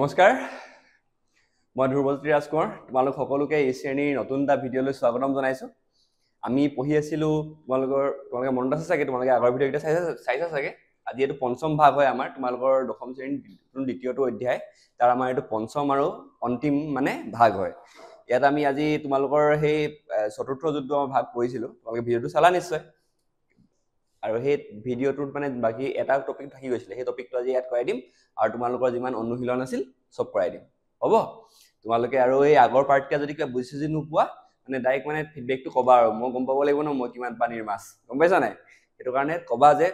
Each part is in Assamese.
নমস্কাৰ মই ধ্ৰুৱজ্যোতি ৰাজকুমাৰ তোমালোক সকলোকে এই শ্ৰেণীৰ নতুন এটা ভিডিঅ'লৈ স্বাগতম জনাইছো আমি পঢ়ি আছিলো তোমালোকে মনত আছে চাগে তোমালোকে আগৰ ভিডিঅ'কেইটা চাইছা চাগে আজি এটো পঞ্চম ভাগ হয় আমাৰ তোমালোকৰ দশম শ্ৰেণীৰ দ্বিতীয়টো অধ্যায় তাৰ আমাৰ এটো পঞ্চম আৰু অন্তিম মানে ভাগ হয় ইয়াত আমি আজি তোমালোকৰ সেই চতুৰ্থ যুদ্ধ ভাগ পঢ়িছিলো তোমালোকে ভিডিঅ'টো চালা নিশ্চয় আৰু সেই ভিডিঅ'টোত মানে বাকি এটা টপিক থাকি গৈছিল সেই টপিকটো আজি ইয়াত কৰাই দিম আৰু তোমালোকৰ যিমান অনুশীলন আছিল সব কৰাই দিম হ'ব তোমালোকে আৰু এই আগৰ পাৰ্টটা যদি কিবা বুজিছি নোপোৱা মানে ডাইৰেক্ট মানে ফিডবেকটো কবা আৰু মই গম পাব লাগিব ন মই কিমান পানীৰ মাছ গম পাইছা নাই এটো কাৰণে কবা যে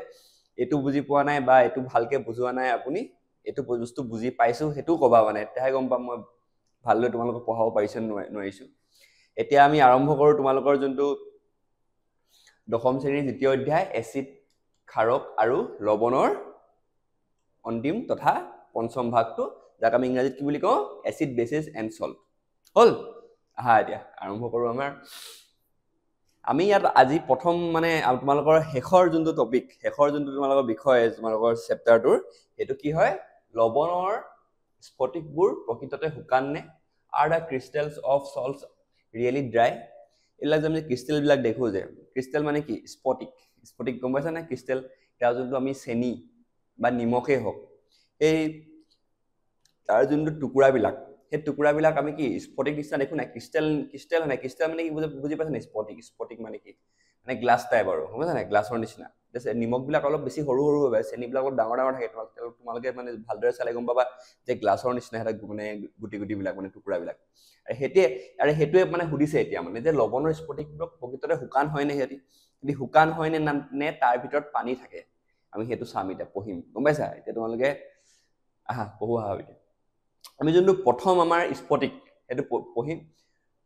এটো বুজি পোৱা নাই বা এটো ভালকে বুজোৱা নাই আপুনি এটো বস্তু বুজি পাইছো হেতু কবা মানে তেহে গম পাম মই ভাললৈ তোমালোকক পঢ়াব পাৰিছো নোৱাৰিছো এতিয়া আমি আৰম্ভ কৰো তোমালোকৰ যোনটো দশম শ্ৰেণীৰ দ্বিতীয় অধ্যায় এসিড ক্ষাৰক আৰু লৱণৰ অন্তিম তথা পঞ্চম ভাগটো যাক আমি ইংৰাজীত কি বুলি কওঁ এসিড বেসিস এন্ড সল্ট হল আহা এতিয়া আৰম্ভ কৰো আমি ইয়াত আজি প্ৰথম মানে তোমালোকৰ শেষৰ যোনটো টপিক শেষৰ যোনটো তোমালোকৰ বিষয় তোমালোকৰ চেপ্টাৰটোৰ এটো কি হয় লৱণৰ স্ফটিকবোৰ প্ৰকৃততে শুকান নে are the crystals of salts really dry এলা যে আমি ক্রিস্টাল বিলাক দেখো যে ক্রিস্টাল মানে কি স্ফটিক গম পাইছা না ক্রিস্টাল তাৰ যোনটো আমি চেনি বা নিমখে হোক এই তাৰ যোনটো টুকুৰা বিলাক সেই টুকুৰা বিলাক আমি কি স্ফটিক নিচিনা দেখো না ক্রিস্টাল মানে ক্রিস্টাল মানে কি বুজি পাইছা না স্ফটিক মানে কি মানে গ্লাস টাইপ আৰু গম পাইছা না গ্লাছৰ নিচিনা যে নিমখ বিলাক অলপ বেছি সৰু সৰু হয় চেনি বিলাক অলপ ডাঙৰ ডাঙৰ থাকে তোমালোকে মানে ভালদৰে চালে গম পাবা যে গ্লাছৰ নিচিনা এটা মানে গুটি বিলাক মানে টুকুৰা বিলাক আৰু হেতুৱে মানে সুধিছে এতিয়া মানে যে লৱণৰ স্ফটিকবোৰ প্ৰকৃততে শুকান হয় নে হেতি যদি শুকান হয় নে তাৰ ভিতৰত পানী থাকে আমি হেতু চাম এটা পঢ়িম গম পাইছা এতিয়া তোমালোকে আহা পঢ়ুৱা এতিয়া আমি যোনটো প্ৰথম আমাৰ স্ফটিক হেতু পঢ়িম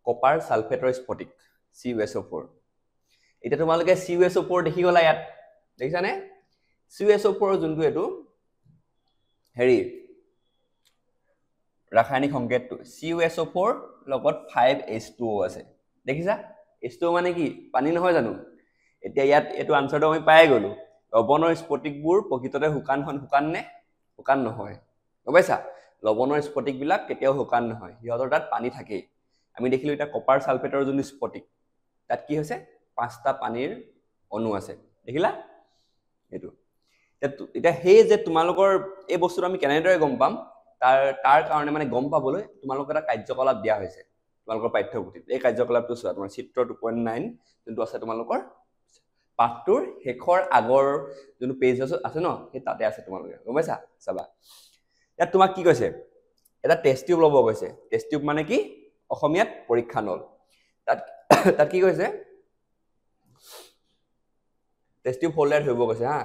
কপাৰ সালফেটৰ স্ফটিক CuSO4 এটা তোমালোকে CuSO4 দেখি গলা ইয়াত দেখিছা নে CuSO4 যোনটো এটো হেৰি ৰাসায়নিক সংকেতটো CuSO4 লগত 5H2O আছে দেখিছা H2O মানে কি পানী নহয় জানো এতিয়া ইয়াত এটো আনসাৰটো আমি পাই গলো লৱণৰ স্ফটিকবোৰ প্ৰকৃততে শুকান নে শুকান নহয় গম পাইছা লৱণৰ স্ফটিক বিলাক কেতিয়াও শুকান নহয় হিয়তৰ তাত পানী থাকে আমি দেখিলো এটা কপাৰ সালফেটৰ যোনটো স্ফটিক তাত কি হৈছে পাঁচটা পানীৰ অণু আছে দেখিলা এটো এটা হেই যে তোমালোকৰ এই বস্তুটো আমি কেনেদৰে গম পাম তাৰ কাৰণে মানে গম পাবলৈ তোমালোকৰ এটা কাৰ্যকলাপ দিয়া হৈছে তোমালোকৰ পাঠ্যপুথিত এই কাৰ্যকলাপটো চোৱা তোমাৰ চিত্ৰ 2.9 যোনটো আছে তোমালোকৰ পাঠটোৰ শেষৰ আগৰ যোনটো পেজ আছে ন সেই তাতে আছে তোমালোকে গম পাইছা চাবা ইয়াত তোমাক কি কৈছে এটা টেষ্ট টিউব লব কৈছে টেষ্ট টিউব মানে কি অসমীয়াত পৰীক্ষা নল তাত কি কৈছে টেষ্ট টিউব হোল্ডাৰ ধৰিব কৈছে হা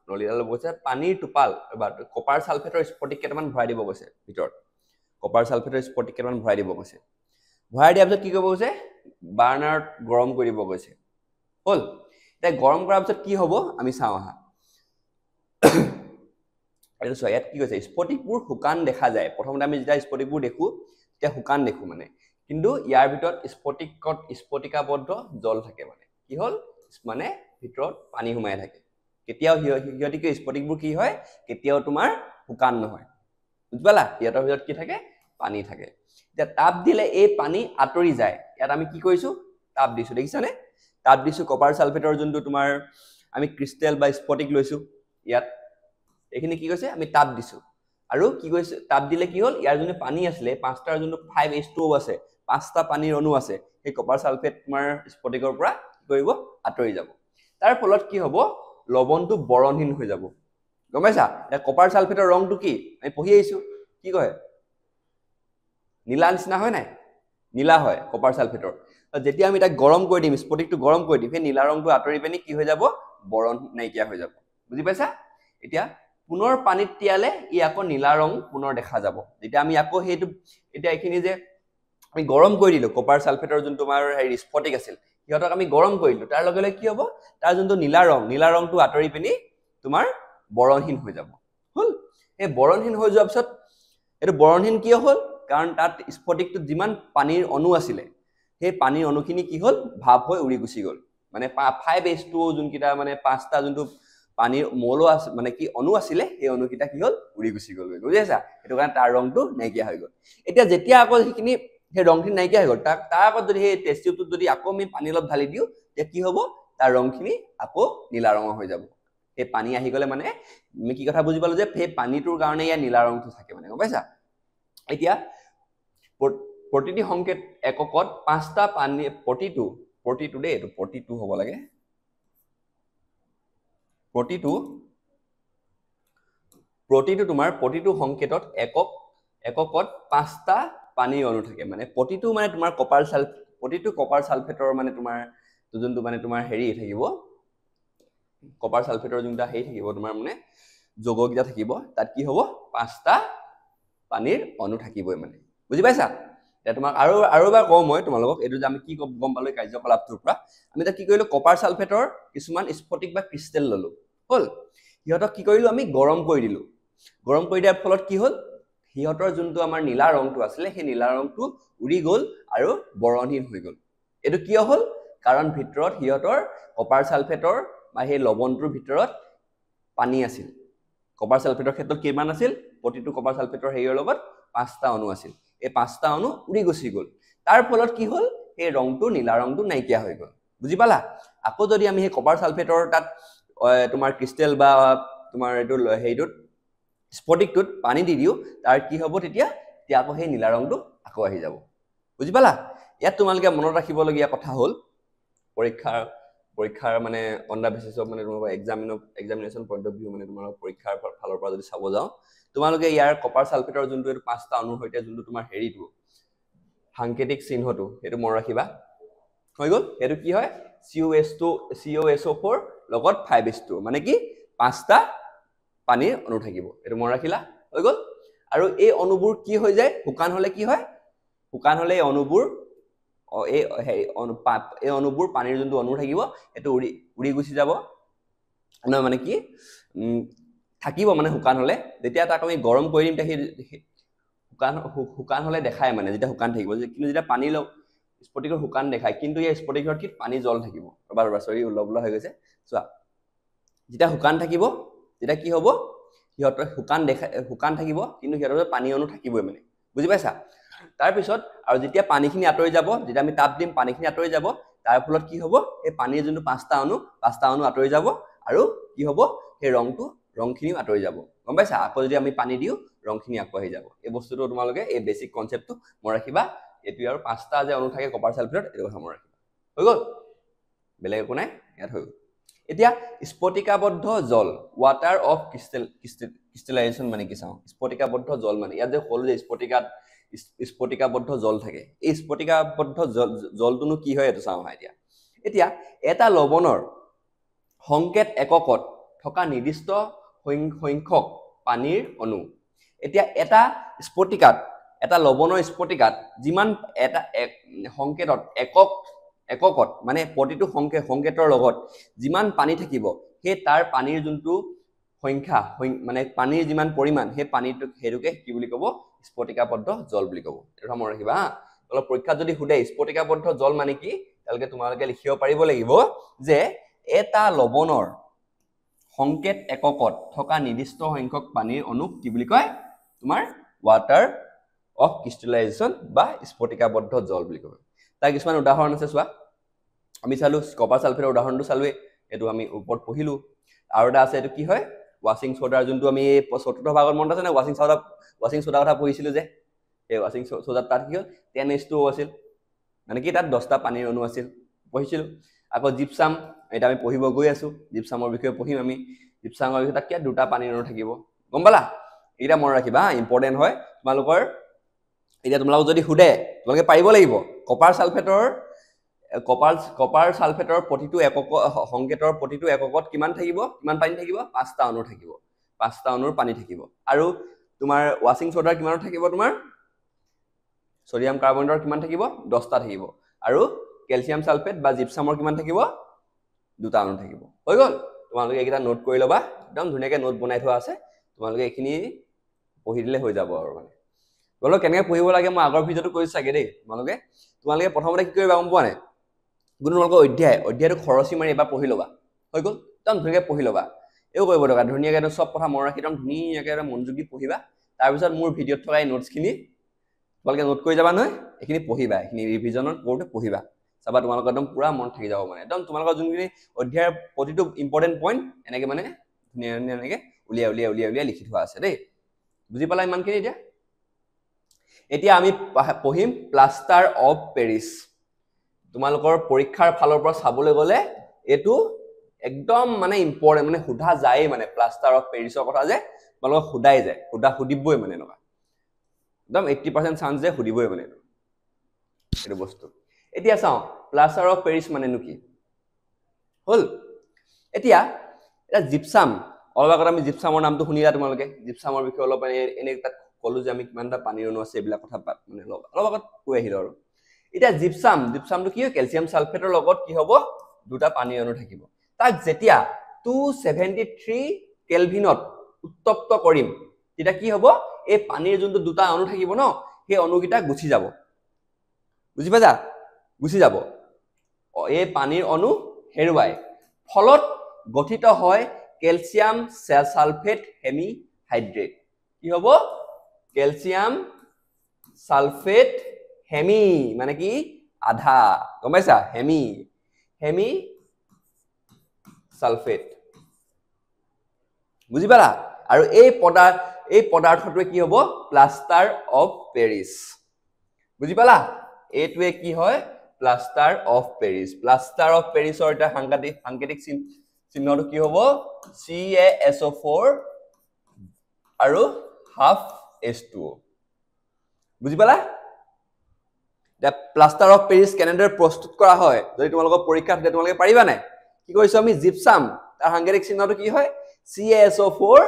নলিডাল ল'ব কৈছে পানীৰ টোপাল বা কপাৰ সালফেটৰ স্ফটিক কেইটামান ভৰাই দিব কৈছে ভিতৰত কপাৰ সালফেটৰ স্ফটিক কেইটামান ভৰাই দিব কৈছে ভৰাই দিয়াৰ পিছত কি কৰিব কৈছে বাৰ্নাৰত গৰম কৰি দিব কৈছে হল এতিয়া গৰম কৰাৰ পিছত কি হ'ব আমি চাওঁ আহা এইটো চোৱা ইয়াত কি কৈছে স্ফটিকবোৰ শুকান দেখা যায় প্ৰথমতে আমি যেতিয়া স্ফটিকবোৰ দেখো তেতিয়া শুকান দেখো মানে কিন্তু ইয়াৰ ভিতৰত স্ফটিকাবদ্ধ জল থাকে মানে কি হল মানে ভিতৰত পানী সোমাই থাকে কেতিয়াও হিয়তিকে স্ফটিকবোৰ কি হয় কেতিয়াও তোমাৰ শুকান নহয় বুজিলা ইয়াৰ ভিতৰত কি থাকে পানী থাকে এতিয়া তাপ দিলে এই পানী আতৰি যায় ইয়াত আমি কি কৰিছো তাপ দিছো দেখিছানে তাপ দিছো কপাৰ সালফেটৰ যোনটো তোমাৰ আমি ক্রিস্টাল বা স্ফটিক লৈছো ইয়াত এখিনি কি কৈছে আমি তাপ দিছো আৰু কি কৈছে তাপ দিলে কি হল ইয়াৰ যোনটো পানী আছিল পাঁচটাৰ যোনটো 5H2O আছে পাঁচটা পানীৰ অণু আছে এই কপাৰ সালফেট তোমাৰ স্ফটিকৰ পৰা কি কৰিব আতৰি যাব তাৰ ফলত কি হ'ব লৱণটো বৰণহীন হৈ যাব গম পাইছা এটা কপাৰ সালফেটৰ ৰংটো কি আমি পঢ়ি আহিছো কি কয় নীলা নিচিনা হয় নাই নীলা হয় কপাৰ সালফেটৰ যেতিয়া আমি এটা গৰম কৰি দিম স্ফটিকটো গৰম কৰি দিম সেই নীলা ৰংটো আতৰি পেনি কি হৈ যাব বৰণ নাইকিয়া হৈ যাব বুজি পাইছা এতিয়া পুনৰ পানীত তিয়ালে ই আকৌ নীলা ৰং পুনৰ দেখা যাব যেতিয়া আমি আকৌ হেতু এতিয়া এখিনি যে আমি গৰম কৰি দিলো কপাৰ সালফেটৰ যোন তোমাৰ হেৰি স্ফটিক আছিল হিয়তক আমি গৰম কৰিলো তাৰ লগে লগে কি হ'ব তাৰ যোনটো নীলা ৰংটো আতৰি পিনি তোমাৰ বৰণহীন হৈ যাব হল এই বৰণহীন হৈ যোৱাৰ পিছত এটো বৰণহীন কিয় হল কাৰণ তাত স্ফটিকটো যিমান পানীৰ অণু আছিল সেই পানীৰ অণুখিনি কি হল ভাপ হৈ উৰি গুচি গল মানে 5H2O যোনকিটা মানে পাঁচটা যোনটো পানীৰ মৌল আছে মানে কি অণু আছিলে সেই অণুকিটা কি হল উৰি গুচি গ'ল বুজিছা সেইটো কাৰণে তাৰ ৰংটো নাইকিয়া হৈ গ'ল এতিয়া যেতিয়া আকৌ সেইখিনি সেই ৰংখিনি নাইকিয়া হৈ গ'ল তাৰ আগত যদি সেই টেষ্ট টিউবটোত যদি আকৌ আমি পানী অলপ ঢালি দিওঁ তেতিয়া কি হ'ব তাৰ ৰংখিনি আকৌ নীলা ৰঙৰ হৈ যাব সেই পানী আহি গ'লে মানে আমি কি কথা বুজি পালো যে সেই পানীটোৰ কাৰণে ইয়াৰ নীলা ৰংটো থাকে মানে গম পাইছা এতিয়া প্ৰতিটি সংকেত এককত 5টা পানী প্ৰতিটো দেই এইটো প্ৰতিটো হ'ব লাগে প্ৰতিটো তোমাৰ প্ৰতিটো সংকেতত এককত 5টা পানীৰ অণু থাকে মানে প্ৰতিটো মানে তোমাৰ প্ৰতিটো কপাৰ সালফেটৰ মানে তোমাৰ যোনটো মানে তোমাৰ হেৰি থাকিব কপাৰ সালফেটৰ যোনটা হেৰি থাকিব তোমাৰ মানে যৌগকিটা থাকিব তাত কি হ'ব 5টা পানীৰ অণু থাকিবই মানে বুজি পাইছা এতিয়া তোমাক আৰু এবাৰ কওঁ মই তোমালোকক এইটো যে আমি কি গম পালো কাৰ্যকলাপটোৰ পৰা আমি এটা কি কৰিলো কপাৰ সালফেটৰ কিছুমান স্ফটিক বা ক্ৰিষ্টেল ললো হল ইহঁতক কি কৰিলো আমি গৰম কৰি দিলো গৰম কৰি দিয়াৰ ফলত কি হল সিহঁতৰ যোনটো আমাৰ নীলা ৰংটো আছিলে সেই নীলা ৰংটো উৰি গ'ল আৰু বৰণহীন হৈ গ'ল এটো কিয় হল কাৰণ ভিতৰত সিহঁতৰ কপাৰ সালফেটৰ বা সেই লৱণটোৰ ভিতৰত পানী আছিল কপাৰ সালফেটৰ ক্ষেত্ৰত কিমান আছিল প্ৰতিটো কপাৰ সালফেটৰ হেৰিৰ লগত 5টা অণু আছিল এই 5টা অণু উৰি গুচি গ'ল তাৰ ফলত কি হল এই ৰংটো নীলা ৰংটো নাইকিয়া হৈ গ'ল বুজি পালা আকৌ যদি আমি সেই কপাৰ সালফেটৰ তাত তোমাৰ ক্ৰিষ্টেল বা তোমাৰ এইটো হেৰিটোত স্ফটিকটোত পানী দি দিও তাৰ কি হ'ব তেতিয়া আকৌ সেই নীলা ৰংটো আকৌ আহি যাব বুজি পালা ইয়াত তোমালোকে মনত ৰাখিবলগীয়া কথা হ'ল পৰীক্ষাৰ মানে অন দা বেচিছ অফ মানে তোমাৰ এক্সামিনেশ্যন পইণ্ট অফ ভিউ মানে তোমাৰ পৰীক্ষাৰ ফালৰ পৰা যদি চাব যাওঁ তোমালোকে ইয়াৰ কপাৰ সালফেটৰ যোনটো 5টা অণুৰ সৈতে যোনটো তোমাৰ হেৰিটো সাংকেতিক চিহ্নটো সেইটো মনত ৰাখিবা হৈ গ'ল সেইটো কি হয় COSO4 লগত 5H2 মানে কি 5টা পানীৰ অণু থাকিব এইটো মনত ৰাখিলা হৈ গ'ল আৰু এই অণুবোৰ কি হৈ যায় শুকান হলে কি হয় শুকান হলে এই অণুবোৰ এই অণুবোৰ পানীৰ যোনটো অণু থাকিব এটো উৰি গুচি যাব মানে কি থাকিব মানে শুকান হলে যেতিয়া তাক আমি গৰম কৰি দিম সেই শুকান হলে দেখায় মানে যেতিয়া শুকান থাকিব কিন্তু যেতিয়া পানী লও স্ফটিকৰ শুকান দেখায় কিন্তু এই স্ফটিকৰ কি পানী জল থাকিব ৰবা সৰি উল্লবলা হৈ গৈছে চোৱা যেতিয়া শুকান থাকিব তেতিয়া কি হ'ব সিহঁতৰ শুকান থাকিব কিন্তু সিহঁতৰ পানী অণু থাকিবই মানে বুজি পাইছা তাৰ পিছত আৰু যেতিয়া পানীখিনি আঁতৰি যাব যেতিয়া আমি তাপ দিম পানীখিনি আঁতৰি যাব তাৰ ফলত কি হ'ব এই পানীৰ যোনটো 5টা অণু আঁতৰি যাব আৰু কি হ'ব সেই ৰংখিনিও আঁতৰি যাব গম পাইছা আকৌ যদি আমি পানী দিও ৰংখিনি আকৌ আহি যাব এই বস্তুটো তোমালোকে এই বেসিক কনসেপ্টটো মনত ৰাখিবা এটো আৰু 5টা যে অণু থাকে কপাৰ সালফেটত এটো কথা মনত ৰাখিবা হৈ গ'ল বেলেগ একো নাই ইয়াত হৈ গ'ল এতিয়া স্ফটিকাবদ্ধ জল ওয়াটাৰ অফ ক্ৰিষ্টেলাইজেশ্যন মানে কি চাওঁ স্ফটিকাবদ্ধ জল মানে ইয়াত যে ক'লো যে স্ফটিকাবদ্ধ জল থাকে এই স্ফটিকাবদ্ধ জলটোনো কি হয় এটো চাওঁ এতিয়া এটা লৱণৰ সংকেত এককত থকা নিৰ্দিষ্ট সংখ্যক পানীৰ অণু এতিয়া এটা লৱণৰ স্ফটিকাত যিমান এটা সংকেতত এককত মানে প্ৰতিটো সংকেতৰ লগত যিমান পানী থাকিব সেই তাৰ পানীৰ যোনটো সংখ্যা মানে পানীৰ যিমান পৰিমাণ সেই পানীটো হেৰুকে কি বুলি ক'ব স্ফটিকাবদ্ধ জল বুলি ক'ব এটা মনত ৰাখিবা হা অলপ পৰীক্ষাত যদি সুধে স্ফটিকাবদ্ধ জল মানে কি তালকে তোমালোকে লিখিব পাৰিব লাগিব যে এটা লৱণৰ সংকেত এককত থকা নিৰ্দিষ্ট সংখ্যক পানীৰ অণুক কি বুলি কয় তোমাৰ ওয়াটাৰ অফ ক্ৰিষ্টেলাইজেশ্যন বা স্ফটিকাবদ্ধ জল বুলি কয় তাৰ কিছুমান উদাহৰণ আছে চোৱা আমি চালো কপাৰ সালফেটৰ উদাহৰণটো চালোৱে এটো আমি ওপৰত পঢ়িলো আৰু এটা আছে এটো কি হয় ওয়াশিং সোডাৰ যোনটো আমি চতুৰ্থ ভাগত মনত আছে না ওয়াশিং সোডা কথা পঢ়িছিলো যে এই ওয়াশিং সোডা তাত কি হ'ল 10H2O আছিল মানে কি তাত 10টা পানীৰ অণু আছিল পঢ়িছিলো আকৌ জিপসাম এটা আমি পঢ়িব গৈ আছো জিপসামৰ বিষয়ে পঢ়িম আমি জিপসামৰ বিষয়ে তাত কি 2টা পানীৰ অণু থাকিব গম পালা এটা মনত ৰাখিবা ইম্পৰ্টেন্ট হয় তোমালোকৰ এতিয়া তোমালোকক যদি সুধে তোমালোকে পাৰিব লাগিব কপাৰ সালফেটৰ প্ৰতিটো একক সংকেতৰ প্ৰতিটো এককত কিমান পানী থাকিব 5টা অণু থাকিব 5টা অণুৰ পানী থাকিব আৰু তোমাৰ ওয়াশিং সোডাৰ কিমান থাকিব তোমাৰ সোডিয়াম কাৰ্বনেটৰ কিমান থাকিব 10টা থাকিব আৰু ক্যালসিয়াম সালফেট বা জিপসামৰ কিমান থাকিব 2টা অণু থাকিব হৈ গ'ল তোমালোকে এইটা নোট কৰি লবা একদম ধুনীয়াকৈ নোট বনাই থোৱা আছে তোমালোকে এইখিনি পঢ়ি দিলে হৈ যাব আৰু মানে তোমালোকে কেনেকৈ পঢ়িব লাগে মই আগৰ ভিডিঅটো কৈছো চাগে দেই তোমালোকে প্ৰথমতে কি কৰিবা গম পোৱা নাই গুণ তোমালোকৰ অধ্যায়টো খৰচি মাৰি এবাৰ পঢ়ি লবা হৈ গ'ল একদম ধুনীয়াকৈ পঢ়ি লবা একো কৰিব দৰকাৰ ধুনীয়াকৈ সব কথা মনত ৰাখি একদম ধুনীয়াকৈ মনোযোগ দি পঢ়িবা তাৰপিছত মোৰ ভিডিঅ'ত থকা এই নোটছখিনি তোমালোকে নোট কৰি যাবা নহয় এইখিনি পঢ়িবা এইখিনি ৰিভিজনত কৰোঁতে পঢ়িবা চাবা তোমালোকৰ একদম পুৰা মন থাকি যাব মানে একদম তোমালোকৰ যোনখিনি অধ্যায়ৰ প্ৰতিটো ইম্পৰ্টেণ্ট পইণ্ট এনেকৈ মানে ধুনীয়া ধুনীয়া এনেকৈ উলিয়াই লিখি থোৱা আছে দেই বুজি পালা ইমানখিনি এতিয়া আমি পঢ়িম প্লাষ্টাৰ অফ পেৰিছ তোমালোকৰ পৰীক্ষাৰ ফালৰ পৰা চাবলৈ গ'লে এইটো একদম মানে ইম্পৰ্টেণ্ট মানে সোধা যায় মানে প্লাষ্টাৰ অফ পেৰিছৰ কথা যে তোমালোকক সোধাই যায় সুধিবই মানে এনেকুৱা একদম 80% চান্স যে সুধিবই মানে এইটো বস্তু এতিয়া চাওঁ প্লাষ্টাৰ অফ পেৰিছ মানেনো কি হ'ল এতিয়া এটা জিপছাম অলপ আগত আমি জিপছামৰ নামটো শুনিলা তোমালোকে জিপছামৰ বিষয়ে অলপ এনে তাত ক'লো যে আমি কিমানটা পানীৰ অণু আছে এইবিলাক কথা মানে অলপ আগত কৈ আহিলো আৰু এতিয়া জিপছামটো কি হয় কেলছিয়াম সালফেটৰ লগত কি হ'ব দুটা পানীৰ অণু থাকিব তাক যেতিয়া 273 কেলভিনত উত্তপ্ত কৰিম তেতিয়া কি হ'ব এই পানীৰ যোনটো দুটা অণু থাকিব ন সেই অণুকেইটা গুচি যাব বুজি পাইছা গুচি যাব এই পানীৰ অণু হেৰুৱাই ফলত গঠিত হয় কেলছিয়াম সালফেট হেমি হাইড্ৰেট কি হ'ব কেলছিয়াম সালফেট হেমি মানে কি আধা গম পাইছা হেমি সালফেট বুজি পালা আৰু এই পদাৰ্থটোৱে কি হ'ব প্লাষ্টাৰ অফ পেৰিছ বুজি পালা এইটোৱে কি হয় প্লাষ্টাৰ অফ পেৰিছৰ এটা সাংকেতিক চিহ্নটো কি হ'ব CaSO4 আৰু হাফ H2O বুজি পালা দা প্লাষ্টাৰ অফ পেৰিছ কেনেদৰে প্ৰস্তুত কৰা হয় যদি তোমালোকৰ পৰীক্ষাত তোমালোকে পাৰিবা নাই কি কৰিছো আমি জিপছাম তাৰ সাংকেতিক চিহ্নটো কি হয় CaSO4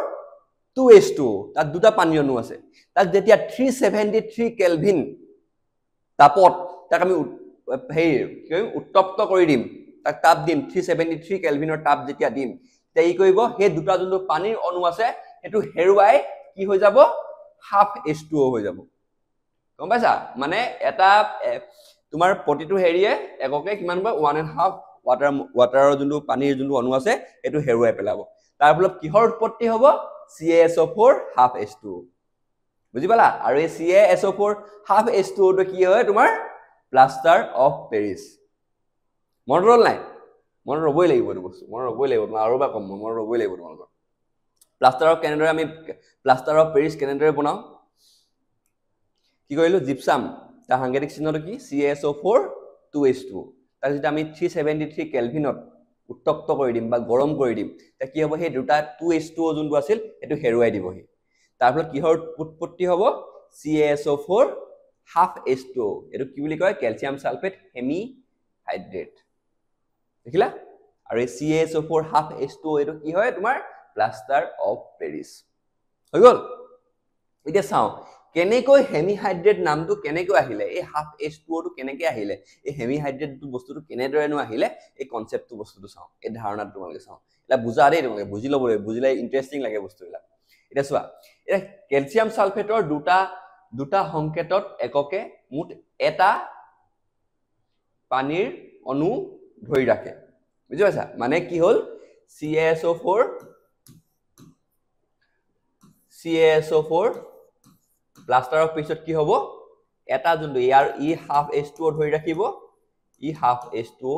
2H2O তাত দুটা পানী অণু আছে তাত যেতিয়া 373 কেলভিন তাপত তাক আমি উত্তপ্ত কৰি দিম তাক তাপ দিম 373 কেলভিনৰ তাপ যেতিয়া দিম তেতিয়া ই কৰিব সেই দুটা যোনটো পানীৰ অণু আছে সেইটো হেৰুৱাই কি হৈ যাব হাফ H2O হৈ যাব গম পাইছা মানে এটা তোমাৰ প্ৰতিটো হেৰিয়ে এককে কিমান পাব 1.5 ওয়াটাৰৰ যোনটো পানীৰ যোনটো অণু আছে সেইটো হেৰুৱাই পেলাব তাৰ ফলত কিহৰ উৎপত্তি হ'ব CaSO4 হাফ H2O বুজি পালা আৰু এই CaSO4 হাফ H2O টো কি হয় তোমাৰ প্লাষ্টাৰ অফ পেৰিছ মনত ৰ'ল নাই মনত ৰ'বই লাগিব এইটো বস্তু মনত ৰ'বই লাগিব আৰু বা কম মনত ৰ'বই লাগিব তোমালোকৰ প্লাষ্টাৰ অফ পেৰিছ কেনেদৰে বনাওঁ কি কৰিলো জিপছাম তাৰ সাংকেতিক চিহ্নটো কি CaSO4 2H2O তাৰ যেতিয়া আমি 373 কেলভিনত উত্তপ্ত কৰি দিম বা গৰম কৰি দিম তেতিয়া কি হ'ব সেই দুটা 2H2O যোনটো আছিল সেইটো হেৰুৱাই দিবহি তাৰ ফলত কিহৰ উৎপত্তি হ'ব CaSO4 হাফ H2O এইটো কি বুলি কয় কেলছিয়াম সালফেট হেমি হাইড্ৰেট দেখিলা আৰু এই CaSO4 হাফ H2O এইটো কি হয় তোমাৰ প্লাষ্টাৰ অফ পেৰিছ হৈ গ'ল এতিয়া চাওঁ কেনেকৈ হেমি হাইড্ৰেট নামটো কেনেকৈ আহিলে এই হাফ H2O টো কেনেকৈ আহিলে এই হেমি হাইড্ৰেট বস্তুটো কেনেদৰেনো আহিলে এই কনসেপ্টটো বস্তুটো চাওঁ এই ধাৰণাটো তোমালোকে চাওঁ এটা বুজা দেই তোমালোকে বুজি ল'ব লাগিব বুজিলে ইন্টাৰেষ্টিং লাগে বস্তুবিলাক এটা চোৱা এটা কেলছিয়াম সালফেটৰ দুটা সংকেতত এককে মুঠ এটা পানীৰ অণু ধৰি ৰাখে বুজি পাইছা মানে কি হ'ল CaSO4 প্লাষ্টাৰ অফ পেৰিছত কি হ'ব এটা যোনটো ইয়াৰ ই হাফ H2O ধৰি ৰাখিব ই হাফ H2O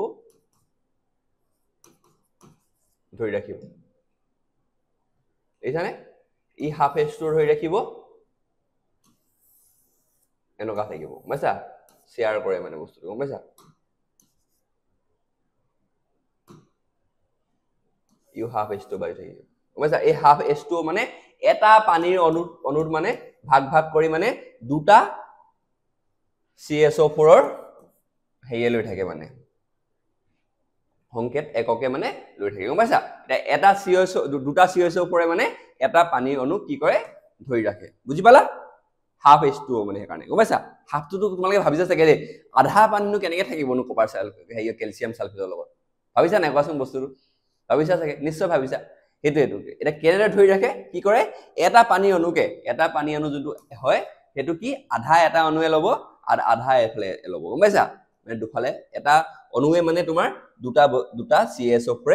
ধৰি ৰাখিব এইখানে ই হাফ H2O ধৰি ৰাখিব এনেকুৱা থাকিব বুজিছা শেয়াৰ কৰে মানে বস্তুটো গম পাইছা ইউ হাফ H2O বাই থাকিব গম পাইছা এই হাফ H2O মানে এটা পানীৰ অণুত মানে ভাগ কৰি মানে দুটা CaSO4 ৰ হেৰিয়ে লৈ থাকে মানে সংকেত এককে মানে লৈ থাকে গম পাইছা এটা দুটা CaSO4 মানে এটা পানীৰ অণু কি কৰে ধৰি ৰাখে বুজি পালা হাফ H2O মানে সেইকাৰণে গম পাইছা হাফটো তোমালোকে ভাবিছা চাগে দেই আধা পানীনো কেনেকৈ থাকিবনো কপাৰ কেলছিয়াম সালফেটৰ লগত ভাবিছা নাই কোৱাচোন বস্তুটো ভাবিছা চাগে নিশ্চয় ভাবিছা সেইটো এটা কেনেদৰে ধৰি ৰাখে কি কৰে এটা পানী অণু যোনটো হয় সেইটো কি আধা এটা অণুৱে ল'ব আৰু আধা এফালে ল'ব গম পাইছা মানে দুফালে এটা অণুৱে মানে তোমাৰ দুটা CaSO4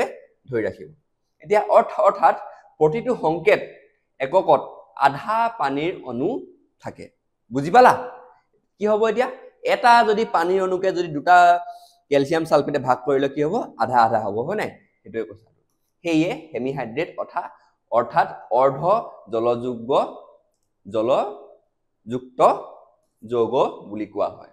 ধৰি ৰাখিব এতিয়া অৰ্থাৎ প্ৰতিটো সংকেত এককত আধা পানীৰ অণু থাকে বুজি পালা কি হ'ব এতিয়া এটা যদি পানীৰ অণুকে যদি দুটা ক্যালসিয়াম সালফেটে ভাগ কৰিলে কি হ'ব আধা আধা হ'ব হয় নাই এটোই কথা হেয়ে হেমিহাইড্ৰেট অৰ্থাৎ অৰ্ধ জলযুক্ত যৌগ বুলি কোৱা হয়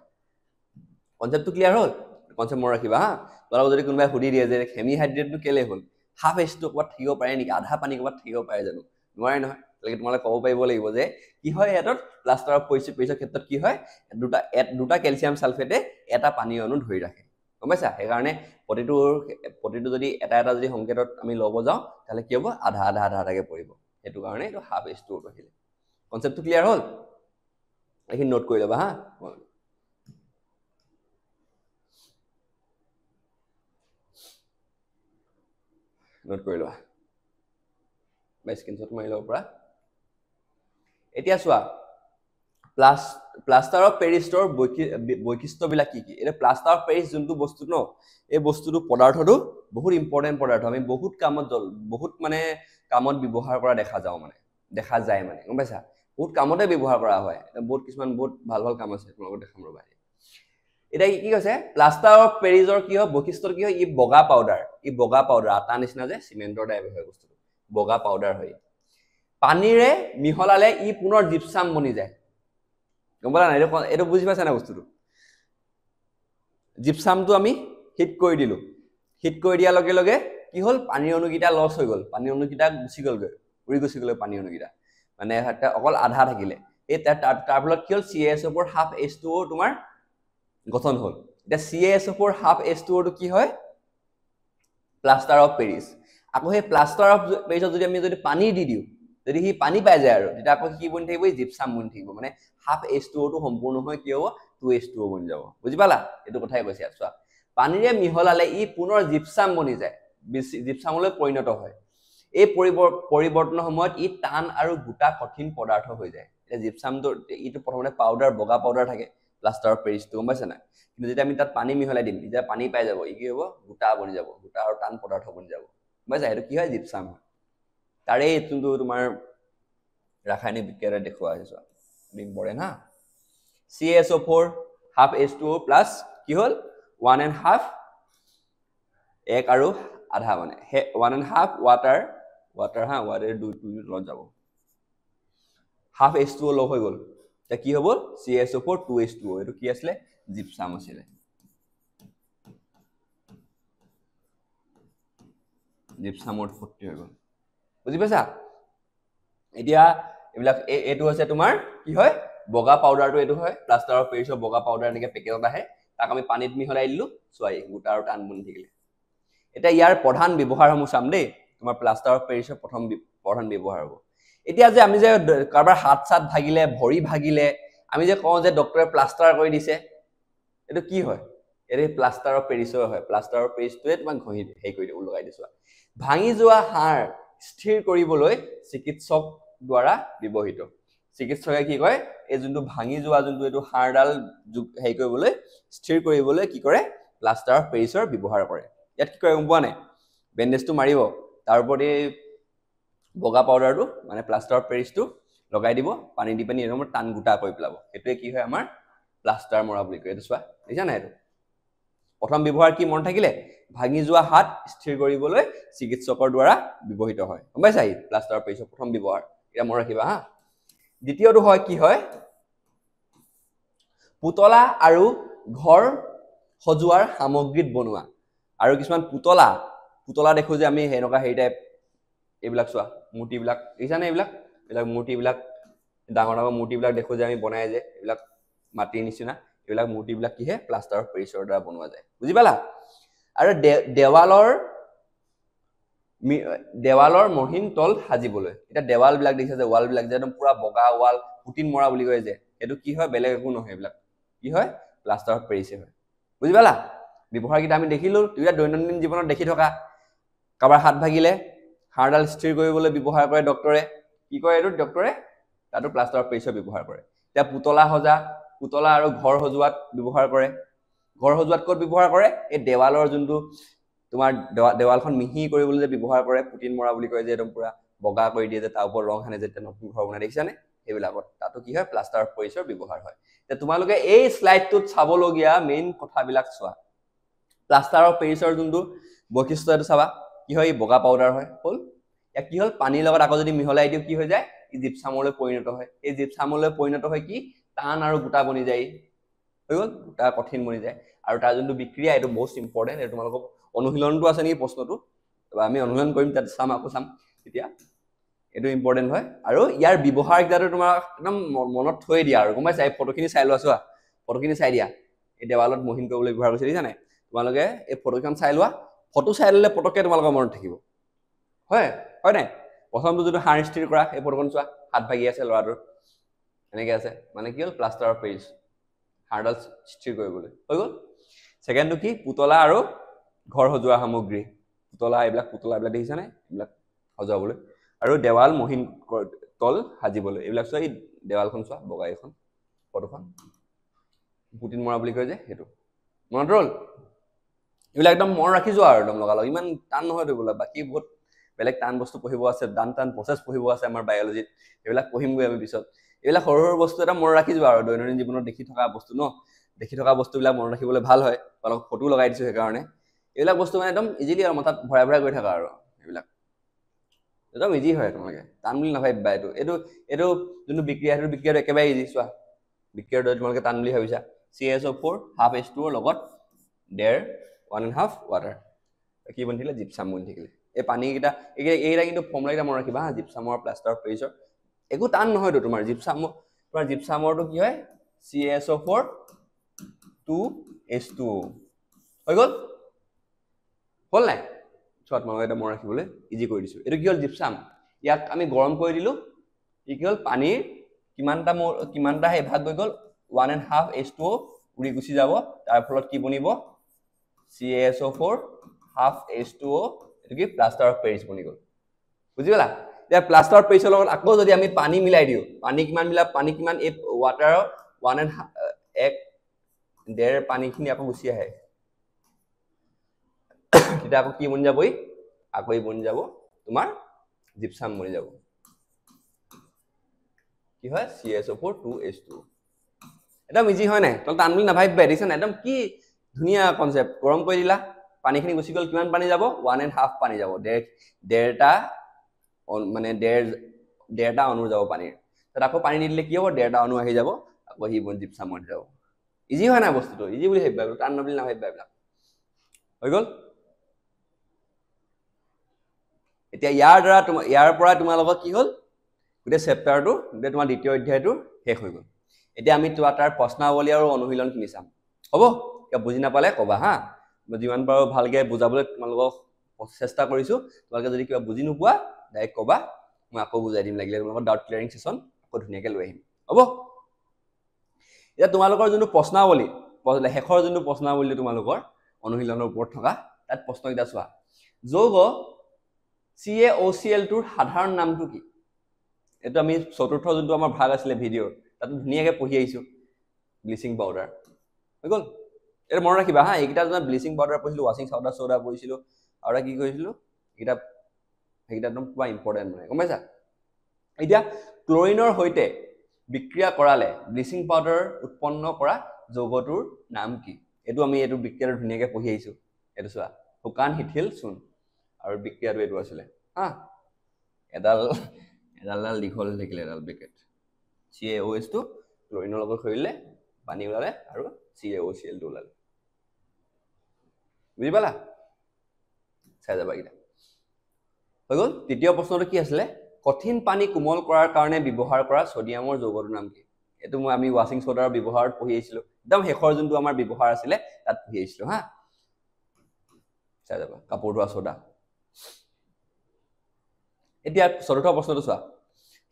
কনসেপ্টটো ক্লিয়াৰ হ'ল কনসেপ্ট মন ৰাখিবা হা তোমালোক যদি কোনোবাই সুধি দিয়ে যে হেমিহাইড্ৰেটটো কেলে হ'ল হাফ এচটো ক'ত থাকিব পাৰে নেকি আধা পানী ক'ত থাকিব পাৰে জানো নোৱাৰে নহয় লাগে তোমালোকে ক'ব পাৰিব লাগিব যে কি হয় হেতত প্লাষ্টাৰ অফ পেৰিছৰ ক্ষেত্ৰত কি হয় দুটা ক্যালসিয়াম সালফেটে এটা পানী অণু ধৰি ৰাখে গম পাইছা সেইকাৰণে প্ৰতিটো যদি এটা যদি সংকেতত আমি ল'ব যাওঁ তাহলে কি হ'ব আধা আধাকে পৰিব হেতু কাৰণে এটো হাফ এচটো ৰখিলে কনসেপ্টটো ক্লিয়াৰ হ'ল এইখিনি নোট কৰি লবা হা নোট কৰি লোৱা বা স্ক্ৰিনশ্বট মাৰি ল'ব পৰা এতিয়া চোৱা প্লাষ্টাৰ অফ পেৰিছৰ বৈশিষ্ট্যবিলাক কি এটা প্লাষ্টাৰ অফ পেৰিছ যোনটো বস্তু ন এই বস্তুটো পদাৰ্থটো বহুত ইম্পৰ্টেন্ট পদাৰ্থ আমি বহুত কামত ব্যৱহাৰ কৰা দেখা যায় মানে গম পাইছা বহুত কামতে ব্যৱহাৰ কৰা হয় বহুত কিছুমান বহুত ভাল কাম আছে তোমালোকক দেখাম ৰবা এটা কি কৈছে প্লাষ্টাৰ অফ পেৰিছৰ কি হয় বৈশিষ্ট্য কি হয় ই বগা পাউডাৰ আটা নিচিনা যে সিমেন্টৰ টাইপ হয় বস্তুটো বগা পাউডাৰ হয় পানীৰে মিহলালে ই পুনৰ জিপসাম বনি যায় গম পালা না এটো বুজি পাইছা না বস্তুটো জিপসামটো আমি হিট কৰি দিলো হিট কৰি দিয়াৰ লগে লগে কি হ'ল পানীৰ অণুকিটা লস হৈ গ'ল পানীৰ অণুকিটা গুচি গ'ল উৰি গুচি গ'ল পানীৰ অণুকিটা মানে অকল আধা থাকিলে এই তাৰ ফলত কি হ'ল CaSO4 হাফ H2O তোমাৰ গঠন হ'ল এটা CaSO4 হাফ H2O টো কি হয় প্লাষ্টাৰ অফ পেৰিছ আকৌ সেই প্লাষ্টাৰ অফ পেৰিছত যদি পানী দি দিও যদি হি পানী পাই যায় আৰু তেতিয়া আকৌ কি বনি থাকিব জিপসাম বনি থাকিব মানে হাফ H2O টো সম্পূৰ্ণ হৈ কি হ'ব 2H2O বনি যাব বুজি পালা এটো কথাই কৈছে আছৱা পানীৰে মিহলালে ই পুনৰ জিপসাম বনি যায় জিপসামলৈ পৰিণত হয় এই পৰিৱৰ্তনৰ সময়ত ই টান আৰু গোটা কঠিন পদাৰ্থ হৈ যায় এই জিপসামটো ইটো প্ৰথমতে বগা পাউডাৰ থাকে প্লাষ্টাৰ অফ পেৰিছটো গম পাইছা না কিন্তু যেতিয়া আমি তাত পানী মিহলাই দিম যেতিয়া পানী পাই যাব ই কি হ'ব গোটা বনি যাব গোটা আৰু টান পদাৰ্থ বনি যাব বুজিছা এটো কি হয় জিপসাম হয় তাৰে যোনটো তোমাৰ ৰাসায়নিক বিক্ৰিয়াৰে দেখুৱা হৈছে ইম্পৰ্টেন্ট হা CaSO4 হাফ H2O প্লাস কি হ'ল 1.5 এক আৰু আধা মানে 1.5 ওয়াটাৰ হা ওয়াটাৰ 2 লগ যাব হাফ H2O লগ হৈ গ'ল তা কি হ'ব CaSO4 2H2O এটো কি আছিল জিপসাম আছিল জিপসামৰ উৎপত্তি হৈ গ'ল বুজি পাইছা এতিয়া এবিলাক এটো আছে তোমাৰ কি হয় বগা পাউডাৰটো এটো হয় প্লাষ্টাৰ অফ পেৰিছৰ বগা পাউডাৰ এনেকে পেকেটত আহে তাক আমি পানীত মিহলাই দিলো সোৱাই গোটা আৰু টান বনি থাকিলে এটা ইয়াৰ প্ৰধান ব্যৱহাৰসমূহ চাম দেই তোমাৰ প্লাষ্টাৰ অফ পেৰিছৰ প্ৰধান ব্যৱহাৰ হ'ব এতিয়া যে আমি যে কাৰবাৰ হাত সাত ভাগিলে ভৰি ভাগিলে আমি যে কওঁ যে ডক্টৰে প্লাষ্টাৰ কৰি দিছে এটো কি হয় এৰে প্লাষ্টাৰ অফ পেৰিছৰ হয় প্লাষ্টাৰ অফ পেৰিছটোৱে তোমাক ঘহি হেই কৰি লগাই দিছো ভাঙি যোৱা হাড় স্থিৰ কৰিবলৈ চিকিৎসক দ্বাৰা ব্যৱহৃত চিকিৎসকে কি কয় এই যোনটো ভাঙি যোৱা যোনটো এটো হাড়ডাল হেই কৰিবলৈ স্থিৰ কৰিবলৈ কি কৰে প্লাষ্টাৰ অফ পেৰিছৰ ব্যৱহাৰ কৰে ইয়াত কি কৰে গম পোৱা নাই বেন্ডেজটো মাৰিব তাৰ ওপৰতে বগা পাউডাৰটো মানে প্লাষ্টাৰ অফ পেৰিছটো লগাই দিব পানী দি পানী এৰম টান গুটা কৰি পেলাব এটোৱে কি হয় আমাৰ প্লাষ্টাৰ মৰা বুলি কয় এটো চোৱা বুজিছা নাই এটো প্ৰথম ব্যৱহাৰ কি মন থাকিলে ভাঙি যোৱা হাত স্থিৰ কৰিবলৈ চিকিৎসকৰ দ্বাৰা ব্যৱহৃত হয় গম পাইছা ই প্লাষ্টাৰ অফ পেৰিছৰ প্ৰথম ব্যৱহাৰ এটা মন ৰাখিবা হা দ্বিতীয়টো হয় কি হয় পুতলা আৰু ঘৰ সজোৱাৰ সামগ্ৰীত বনোৱা আৰু কিছুমান পুতলা দেখো যে আমি হেনকা হেই টাইপ এইবিলাক চোৱা মূৰ্তিবিলাক দেখিছা নে এইবিলাক মূৰ্তিবিলাক ডাঙৰ মূৰ্তিবিলাক দেখো যে আমি বনাই যে এইবিলাক মাটিৰ নিচিনা এইবিলাক মূৰ্তিবিলাক কি হে প্লাষ্টাৰ অফ পেৰিছৰ দ্বাৰা বনোৱা যায় বুজি পালা আৰু দেৱালৰ মহিন তল সাজিবলৈ এটা দেৱাল বিলাক দেখিছা যে ওয়াল বিলাক যে একদম পুৰা বগা ওয়াল পুটিন মৰা বুলি কয় যে এটো কি হয় বেলেগ একো নহয় এইবিলাক কি হয় প্লাষ্টাৰ অফ পেৰিছ হয় বুজি পালা ব্যৱহাৰ কিটা আমি দেখিলো তুইয়া দৈনন্দিন জীৱনত দেখি থকা কাবাৰ হাত ভাগিলে হাড়ডাল স্থিৰ কৰিবলৈ ব্যৱহাৰ কৰে ডক্টৰে কি কয় এটো ডক্টৰে তাতো প্লাষ্টাৰ অফ পেৰিছৰ ব্যৱহাৰ কৰে এতিয়া পুতলা আৰু ঘৰ সজোৱাত ব্যৱহাৰ কৰে ঘৰ সজোৱাত ক'ত ব্যৱহাৰ কৰে এই দেৱালৰ যোনটো তোমাৰ দেৱালখন মিহি কৰিবলৈ যে ব্যৱহাৰ কৰে পুটিন মৰা বুলি কয় যে একদম পুৰা বগা কৰি দিয়ে যে তাৰ ওপৰত ৰং সানে যেতিয়া নতুন ঘৰ বনাই দেখিছানে সেইবিলাকত তাতো কি হয় প্লাষ্টাৰ অফ পেৰিছৰ ব্যৱহাৰ হয় এতিয়া তোমালোকে এই স্লাইডটোত চাবলগীয়া মেইন কথাবিলাক চোৱা প্লাষ্টাৰ অফ পেৰিছৰ যোনটো বৈশিষ্ট্য এইটো চাবা কি হয় বগা পাউডাৰ হয় হ'ল ইয়াক কি হ'ল পানীৰ লগত আকৌ যদি মিহলাই দিও কি হৈ যায় ই জিপছামলৈ পৰিণত হয় এই জিপছামলৈ পৰিণত হয় কি টান আৰু গোটা বনি যায় হৈ গ'ল গোটা কঠিন বনি যায় আৰু তাৰ যোনটো বিক্ৰিয়া এইটো মোষ্ট ইম্পৰ্টেণ্ট এইটো তোমালোকক অনুশীলনটো আছে নেকি প্ৰশ্নটো আমি অনুশীলন কৰিম তাত চাম আকৌ চাম এতিয়া এইটো ইম্পৰ্টেণ্ট হয় আৰু ইয়াৰ ব্যৱহাৰ কেইটাটো তোমাৰ একদম মনত থৈ দিয়া আৰু গম পাইছা এই ফটোখিনি চাই লোৱা চোৱা ফটোখিনি চাই দিয়া এই দেৱালত মহিন কৰিবলৈ ব্যৱহাৰ কৰিছে দেখিছা নাই তোমালোকে এই ফটোখন চাই লোৱা ফটো চাই ল'লে পটককৈ তোমালোকৰ মনত থাকিব হয় হয় নাই প্ৰথমটো যদি হাড় স্থিৰ কৰা এই ফটোখন চোৱা হাত ভাগি আছে ল'ৰাটোৰ এনেকৈ আছে মানে কি হ'ল প্লাষ্টাৰ অফ পেৰিছ হাড়ডাল স্থিৰ কৰিবলৈ হৈ গ'ল ছেকেণ্ডটো কি পুতলা আৰু ঘৰ সজোৱা সামগ্ৰী পুতলা এইবিলাক দেখিছানে এইবিলাক সজাবলৈ আৰু দেৱাল মহিন তল সাজিবলৈ এইবিলাক চোৱা এই দেৱালখন চোৱা বগা এইখন ফটোখন পুটিন মৰা বুলি কয় যে সেইটো মনত ৰ'ল এইবিলাক একদম মনত ৰাখি যোৱা আৰু একদম লগালগ ইমান টান নহয়তো বোলা বাকী বহুত বেলেগ টান বস্তু পঢ়িব আছে টান প্ৰচেছ পঢ়িব আছে আমাৰ বায়'লজিত এইবিলাক পঢ়িমগৈ আমি পিছত এইবিলাক সৰু সৰু বস্তু এটা মনত ৰাখি যোৱা আৰু দৈনন্দিন জীৱনত দেখি থকা বস্তু ন দেখি থকা বস্তুবিলাক মনত ৰাখিবলৈ ভাল হয় তোমালোকক ফটো লগাই দিছোঁ সেইকাৰণে এইবিলাক বস্তু মানে একদম ইজিলি আৰু মাথাত ভৰাই ভৰাই গৈ থাকা আৰু এইবিলাক একদম ইজি হয় তোমালোকে টান বুলি নাভাবিবা এইটো যোনটো বিক্ৰিয়া সেইটো বিক্ৰিয়াটো একেবাৰে ইজি চোৱা বিক্ৰিয়াটো তোমালোকে টান বুলি ভাবিছা CaSO4 হাফ H2O লগত 1.5 ৱাটাৰ কি বনি থাকিলে জিপছাম বনি থাকিলে এই পানীকেইটা এইকেইটা কিন্তু ফৰ্মুলাকেইটা মনত ৰাখিবা হা জিপছামৰ প্লাষ্টাৰ অফ পেৰিছৰ একো টান নহয়তো তোমাৰ জিপছামৰটো কি হয় CaSO4 2H2O হৈ গ'ল হ'ল নাই চোৱা তোমালোকে এটা মনত ৰাখিবলৈ ইজি কৰি দিছোঁ এইটো কি হ'ল জিপছাম ইয়াক আমি গৰম কৰি দিলোঁ ই কি হ'ল পানীৰ কিমানটা সেই ভাগ হৈ গ'ল 1.5 H2O উৰি গুচি যাব তাৰ ফলত কি বনিব CaSO4 হাফ H2O এইটো কি প্লাষ্টাৰ অফ পেৰিছ বনি গ'ল বুজি পালা এতিয়া প্লাষ্টাৰ অফ পেৰিছৰ লগত আকৌ যদি আমি পানী মিলাই দিওঁ পানী কিমান এই ৱাটাৰৰ 1.5 পানীখিনি আকৌ গুচি আহে তেতিয়া আকৌ কি বনি যাবই আকৌ বনি যাব তোমাৰ জিপছাম বনি যাব কি হয় CaSO4 2H2O একদম ইজি হয় নাই তল টান বুলি নাভাবিবা দেখিছা নাই একদম কি ধুনীয়া কনসেপ্ট গৰম কৰি দিলা পানীখিনি গুচি গ'ল কিমান পানী যাব 1.5 পানী যাব ডেৰটা মানে ডেৰটা অণু যাব পানীৰ তাত আকৌ পানী নিদিলে কি হ'ব ডেৰটা অণু আহি যাব আকৌ সি জিপছাম বনি যাব ইজি হয় নাই বস্তুটো ইজি বুলি ভাবিবা টান বুলি নাভাবিবা এইবিলাক হৈ গ'ল এতিয়া ইয়াৰ পৰা তোমালোকৰ কি হ'ল গোটেই চেপ্টাৰটো গোটেই তোমাৰ দ্বিতীয় অধ্যায়টো শেষ হৈ গ'ল এতিয়া আমি তাৰ প্ৰশ্নাৱলী আৰু অনুশীলনখিনি চাম হ'ব এতিয়া বুজি নাপালে ক'বা হা মই যিমান পাৰোঁ ভালকৈ বুজাবলৈ তোমালোকক চেষ্টা কৰিছোঁ তোমালোকে যদি কিবা বুজি নোপোৱা ডাইৰেক্ট ক'বা মই আকৌ বুজাই দিম লাগিলে তোমালোকৰ ডাউট ক্লিয়াৰিং ছেশ্যন আকৌ ধুনীয়াকৈ লৈ আহিম হ'ব এতিয়া তোমালোকৰ যোনটো প্ৰশ্নাৱলী শেষৰ যোনটো প্ৰশ্নাৱলী তোমালোকৰ অনুশীলনৰ ওপৰত থকা তাত প্ৰশ্নকেইটা চোৱা যৌগ CaOCl2ৰ সাধাৰণ নামটো কি এইটো আমি চতুৰ্থ যোনটো আমাৰ ভাগ আছিলে ভিডিঅ'ৰ তাতো ধুনীয়াকৈ পঢ়ি আহিছোঁ ব্লিচিং পাউডাৰ হৈ গ'ল এটা মনত ৰাখিবা হা এইকেইটা যেনে ব্লিচিং পাউডাৰ পঢ়িছিলোঁ ৱাশ্বিং চ'ডা পঢ়িছিলোঁ আৰু কি কৰিছিলোঁ সেইকেইটা একদম পুৰা ইম্পৰ্টেণ্ট মানে গম পাইছা এতিয়া ক্লৰিনৰ সৈতে বিক্ৰিয়া কৰালে ব্লিচিং পাউডাৰ উৎপন্ন কৰা যৌগটোৰ নাম কি এইটো আমি এইটো বিক্ৰিয়াটো ধুনীয়াকৈ পঢ়ি আহিছোঁ এইটো চোৱা শুকান শিথিল চূণ আৰু বিক্ৰিয়াটো এইটো আছিলে হা এডাল দীঘল থাকিলে এডাল ব্ৰেকেট CaOH টো ক্লৰিনৰ লগত সৰিলে পানী ওলালে আৰু CaOCl2 ওলালে বুজি পালা চাই যাবা এইকেইটা হৈ গ'ল তৃতীয় প্ৰশ্নটো কি আছিলে কঠিন পানী কোমল কৰাৰ কাৰণে ব্যৱহাৰ কৰা ছডিয়ামৰ যৌগটোৰ নাম কি এইটো আমি ৱাশ্বিং চ'ডাৰ ব্যৱহাৰত পঢ়ি আহিছিলোঁ একদম শেষৰ যোনটো আমাৰ ব্যৱহাৰ আছিলে তাত পঢ়ি আহিছিলোঁ হা চাই যাবা কাপোৰ ধোৱা ছ'ডা এতিয়া চতুৰ্থ প্ৰশ্নটো চোৱা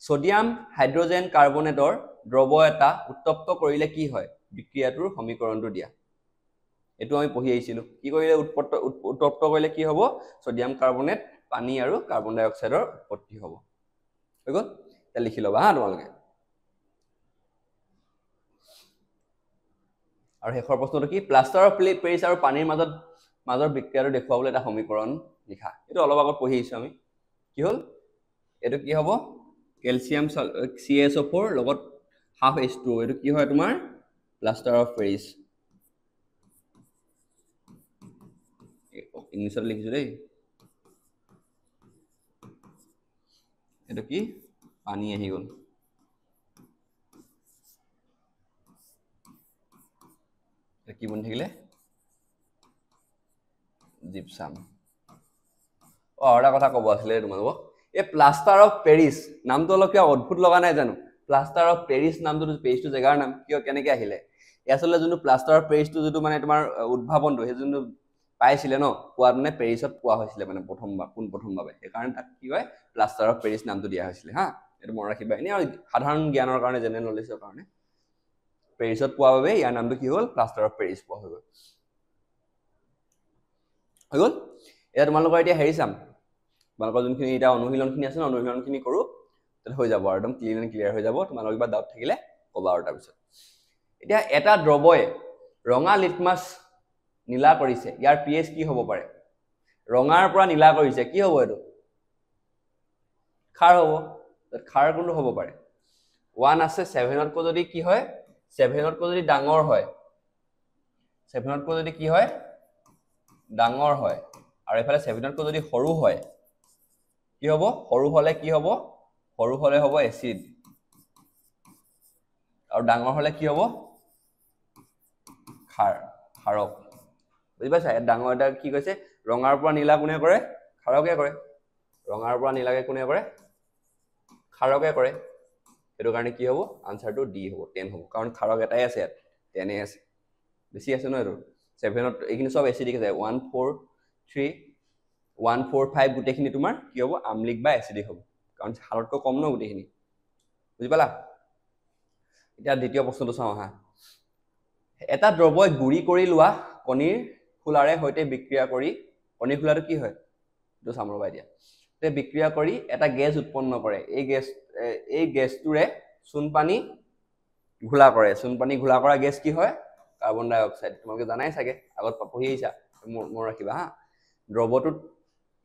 ছডিয়াম হাইড্ৰজেন কাৰ্বনেটৰ দ্ৰৱ এটা উত্তপ্ত কৰিলে কি হয় বিক্ৰিয়াটোৰ সমীকৰণটো দিয়া এইটো আমি পঢ়ি আহিছিলোঁ কি কৰিলে উত্তপ্ত কৰিলে কি হ'ব ছডিয়াম কাৰ্বনেট পানী আৰু কাৰ্বন ডাই অক্সাইডৰ উৎপত্তি হ'ব হৈ গ'ল এতিয়া লিখি ল'বা হা তোমালোকে আৰু শেষৰ প্ৰশ্নটো কি প্লাষ্টাৰ অফ পেৰিছ আৰু পানীৰ মাজৰ বিক্ৰিয়াটো দেখুৱাবলৈ এটা সমীকৰণ লিখা এইটো অলপ আগত পঢ়ি আহিছো আমি কি হল এইটো কি হ'ব ক্যালসিয়াম CaSO4 লগত হাফ H2O এইটো কি হয় তোমাৰ প্লাষ্টাৰ অফ পেৰিছ ইংলিছত লিখিছো দেই এইটো কি পানী আহি গ'ল কি বনি থাকিলে জিপসাম আৰু এটা কথা ক'ব আছিলে তোমালোকক এই প্লাষ্টাৰ অফ পেৰিছ নামটো অলপ কিয় অদ্ভুত লগা নাই জানো প্লাষ্টাৰ অফ পেৰিছ নামটো পেৰিছটো জেগাৰ নাম কিয় কেনেকৈ আহিলে আচলতে যোনটো প্লাষ্টাৰ অফ পেৰিছটো যোনটো মানে তোমাৰ উদ্ভাৱনটো সেই যোনটো পাইছিলে ন পোৱাত মানে পেৰিছত পোৱা হৈছিলে মানে প্ৰথমভাৱে সেইকাৰণে তাক কি হয় প্লাষ্টাৰ অফ পেৰিছ নামটো দিয়া হৈছিলে হা এইটো মনত ৰাখিবা এনেই আৰু সাধাৰণ জ্ঞানৰ কাৰণে জেনেৰেল নলেজৰ কাৰণে পেৰিছত পোৱা বাবে ইয়াৰ নামটো কি হ'ল প্লাষ্টাৰ অফ পেৰিছ পোৱা হৈ গ'ল এতিয়া তোমালোকৰ এতিয়া হেৰি চাম তোমালোকৰ যোনখিনি এতিয়া অনুশীলনখিনি আছে ন অনুশীলনখিনি কৰোঁ তাত হৈ যাব আৰু একদম ক্লিয়াৰ হৈ যাব তোমালোকৰ কিবা ডাউট থাকিলে ক'বা আৰু তাৰপিছত এতিয়া এটা দ্ৰৱই ৰঙা লিটমাছ নীলা কৰিছে ইয়াৰ pH কি হ'ব পাৰে ৰঙাৰ পৰা নীলা কৰিছে কি হ'ব এইটো খাৰ হ'ব খাৰ কোনটো হ'ব পাৰে 1 আছে 7 কৈ যদি কি হয় 7 কৈ যদি ডাঙৰ হয় 7 কৈ যদি কি হয় ডাঙৰ হয় আৰু এফালে 7 কৈ যদি সৰু হয় কি হ'ব সৰু হলে কি হ'ব সৰু হলে হ'ব এসিড আৰু ডাঙৰ হলে কি হ'ব খাৰক বুজি পাইছা ডাঙৰ এটা কি কৈছে ৰঙাৰ পৰা নীলা কোনে কৰে খাৰকে কৰে ৰঙাৰ পৰা নীলাকে কোনে কৰে খাৰকে কৰে সেইটো কাৰণে কি হ'ব আনসাৰটো ডি হ'ব 10 হ'ব কাৰণ খাৰক এটাই আছে ইয়াত 10 আছে বেছি আছে ন এইটো 7ত এইখিনি সব এসিডিক আছে 1 4 3 1 4 5 গুটেখিনি তোমাৰ কি হ'ব আম্লিক বা এসিডিক হ'ব কাৰণ হালতকৈ কম ন গুটেখিনি বুজি পালা এতিয়া দ্বিতীয় প্ৰশ্নটো চাওঁ হা এটা দ্ৰৱই গুৰি কৰি লোৱা কণীৰ খোলাৰে সৈতে বিক্ৰিয়া কৰি কণীৰ খোলাটো কি হয় এইটো চাম ৰবা এতিয়া তে বিক্ৰিয়া কৰি এটা গেছ উৎপন্ন কৰে এই গেছটোৰে চুনপানী ঘোলা কৰে চুনপানী ঘোলা কৰা গেছ কি হয় কাৰ্বন ডাই অক্সাইড তোমালোকে জানাই চাগে আগত পঢ়ি আহিছা মনত ৰাখিবা হা দ্ৰৱটোত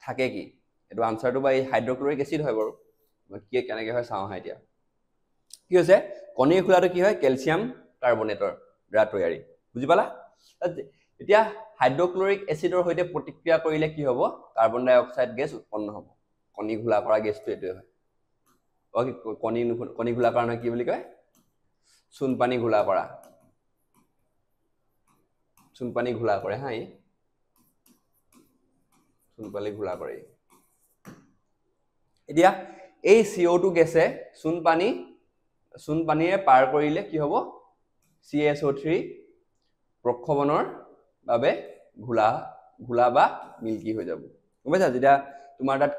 থাকে কি এইটো আনসাৰটো বা এই হাইড্ৰক্লোৰিক এসিড হয় বাৰু কি কেনেকৈ হয় চাওঁ হা এতিয়া কি হৈছে কণীৰ খোলাটো কি হয় ক্যালসিয়াম কাৰ্বনেটৰ দ্বাৰা তৈয়াৰী বুজি পালা এতিয়া হাইড্ৰক্লোৰিক এসিডৰ সৈতে প্ৰতিক্ৰিয়া কৰিলে কি হ'ব কাৰ্বন ডাই অক্সাইড গেছ উৎপন্ন হ'ব কণী ঘোলা কৰা গেছটো এইটোৱে হয় কণী ঘোলা কৰা কি বুলি কয় চুনপানী ঘোলা কৰা চুনপানী ঘোলা কৰে হা চুনপানী ঘোলা কৰে এতিয়া এই CO2 গেছে চুনপানীৰে পাৰ কৰিলে কি হ'ব CaSO3 প্ৰক্ষৱনৰ বাবে ঘোলা বা মিল্কি হৈ যাব গম পাইছা যেতিয়া তোমাৰ তাত